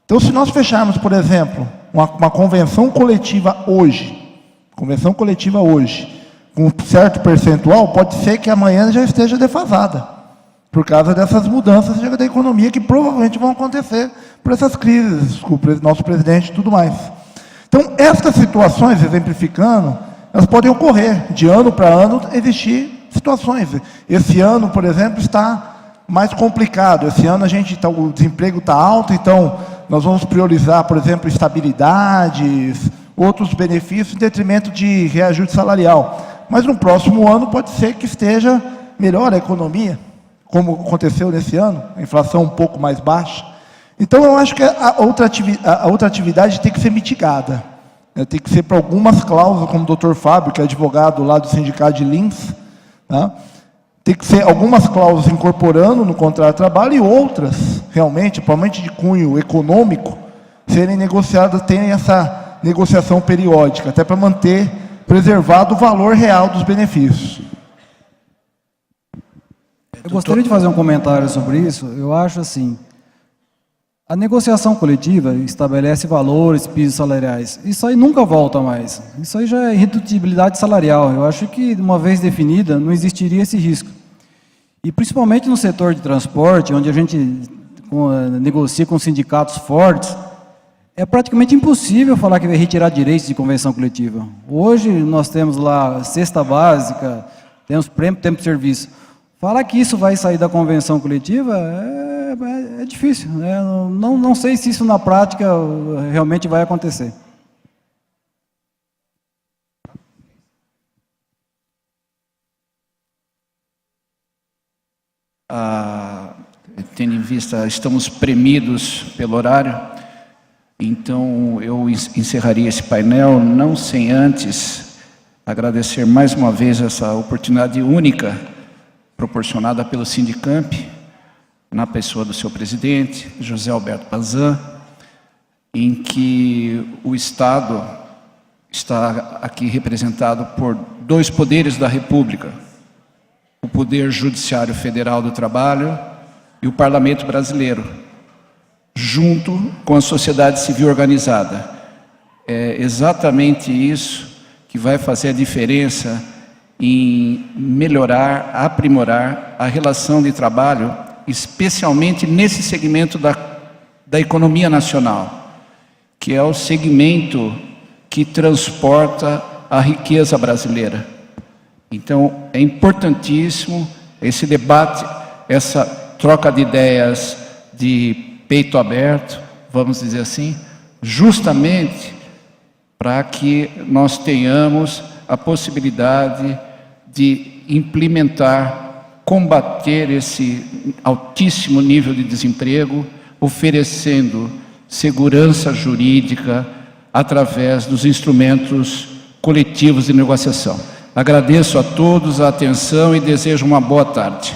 Então, se nós fecharmos, por exemplo, uma convenção coletiva hoje, com um certo percentual, pode ser que amanhã já esteja defasada, por causa dessas mudanças da economia que provavelmente vão acontecer por essas crises, com o nosso presidente e tudo mais. Então, essas situações, exemplificando, elas podem ocorrer, de ano para ano, existir situações. Esse ano, por exemplo, está mais complicado. Esse ano o desemprego está alto, então nós vamos priorizar, por exemplo, estabilidades, outros benefícios, em detrimento de reajuste salarial. Mas no próximo ano pode ser que esteja melhor a economia, como aconteceu nesse ano, a inflação um pouco mais baixa. Então, eu acho que a outra atividade tem que ser mitigada. Tem que ser para algumas cláusulas, como o doutor Fábio, que é advogado lá do sindicato de Lins, tá? Tem que ser algumas cláusulas incorporando no contrato de trabalho e outras, realmente, provavelmente de cunho econômico, serem negociadas, terem essa negociação periódica, até para manter preservado o valor real dos benefícios. Eu gostaria de fazer um comentário sobre isso. Eu acho assim, a negociação coletiva estabelece valores, pisos salariais. Isso aí nunca volta mais. Isso aí já é irredutibilidade salarial. Eu acho que, uma vez definida, não existiria esse risco. E principalmente no setor de transporte, onde a gente negocia com sindicatos fortes, é praticamente impossível falar que vai retirar direitos de convenção coletiva. Hoje nós temos lá cesta básica, temos prêmio, tempo de serviço. Falar que isso vai sair da convenção coletiva é difícil. Não sei se isso na prática realmente vai acontecer. Tendo em vista, estamos premidos pelo horário, então eu encerraria esse painel, não sem antes agradecer mais uma vez essa oportunidade única proporcionada pelo Sindicamp, na pessoa do seu presidente, José Alberto Panzan, em que o Estado está aqui representado por dois poderes da República, o Poder Judiciário Federal do Trabalho e o Parlamento Brasileiro, junto com a sociedade civil organizada. É exatamente isso que vai fazer a diferença em melhorar, aprimorar a relação de trabalho, especialmente nesse segmento da economia nacional, que é o segmento que transporta a riqueza brasileira. Então, é importantíssimo esse debate, essa troca de ideias de peito aberto, vamos dizer assim, justamente para que nós tenhamos a possibilidade de implementar, combater esse altíssimo nível de desemprego, oferecendo segurança jurídica através dos instrumentos coletivos de negociação. Agradeço a todos a atenção e desejo uma boa tarde.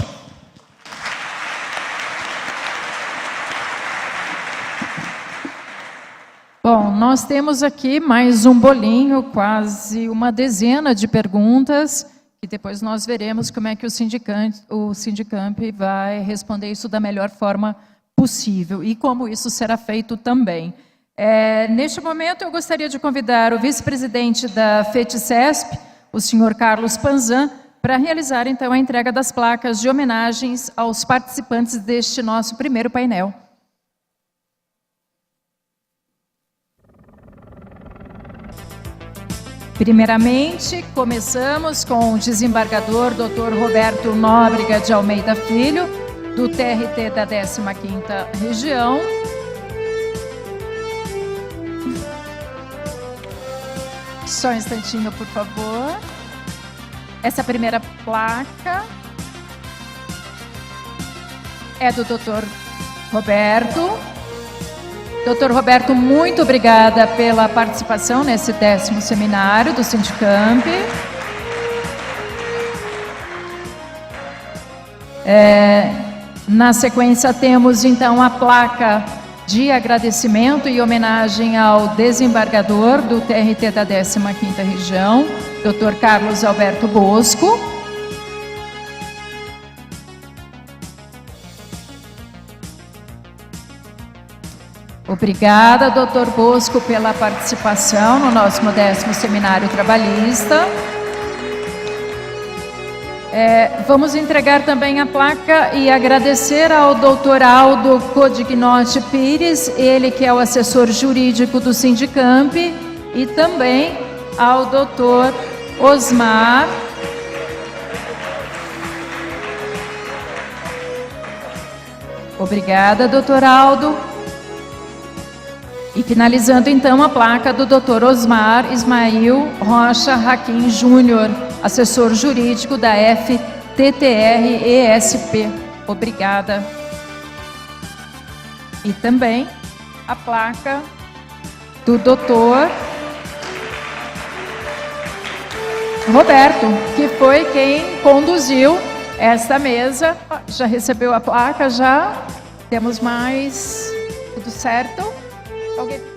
Bom, nós temos aqui mais um bolinho, quase uma dezena de perguntas, e depois nós veremos como é que o Sindicamp vai responder isso da melhor forma possível e como isso será feito também. Neste momento, eu gostaria de convidar o vice-presidente da FETICESP, o senhor Carlos Panzan, para realizar, então, a entrega das placas de homenagens aos participantes deste nosso primeiro painel. Primeiramente, começamos com o desembargador Dr. Roberto Nóbrega de Almeida Filho, do TRT da 15ª Região. Só um instantinho, por favor. Essa primeira placa é do Dr. Roberto. Dr. Roberto, muito obrigada pela participação nesse 10º seminário do Sindicamp. Na sequência, temos então a placa de agradecimento e homenagem ao desembargador do TRT da 15ª Região, Dr. Carlos Alberto Bosco. Obrigada, doutor Bosco, pela participação no nosso 10º Seminário Trabalhista. Vamos entregar também a placa e agradecer ao doutor Aldo Codignotti Pires, ele que é o assessor jurídico do Sindicamp, e também ao doutor Osmar. Obrigada, doutor Aldo. E finalizando então a placa do Dr. Osmar Ismail Rocha Raquim Júnior, assessor jurídico da FTTR-ESP. obrigada. E também a placa do doutor Roberto, que foi quem conduziu esta mesa. Já recebeu a placa, já? Temos mais? Tudo certo? Alguém?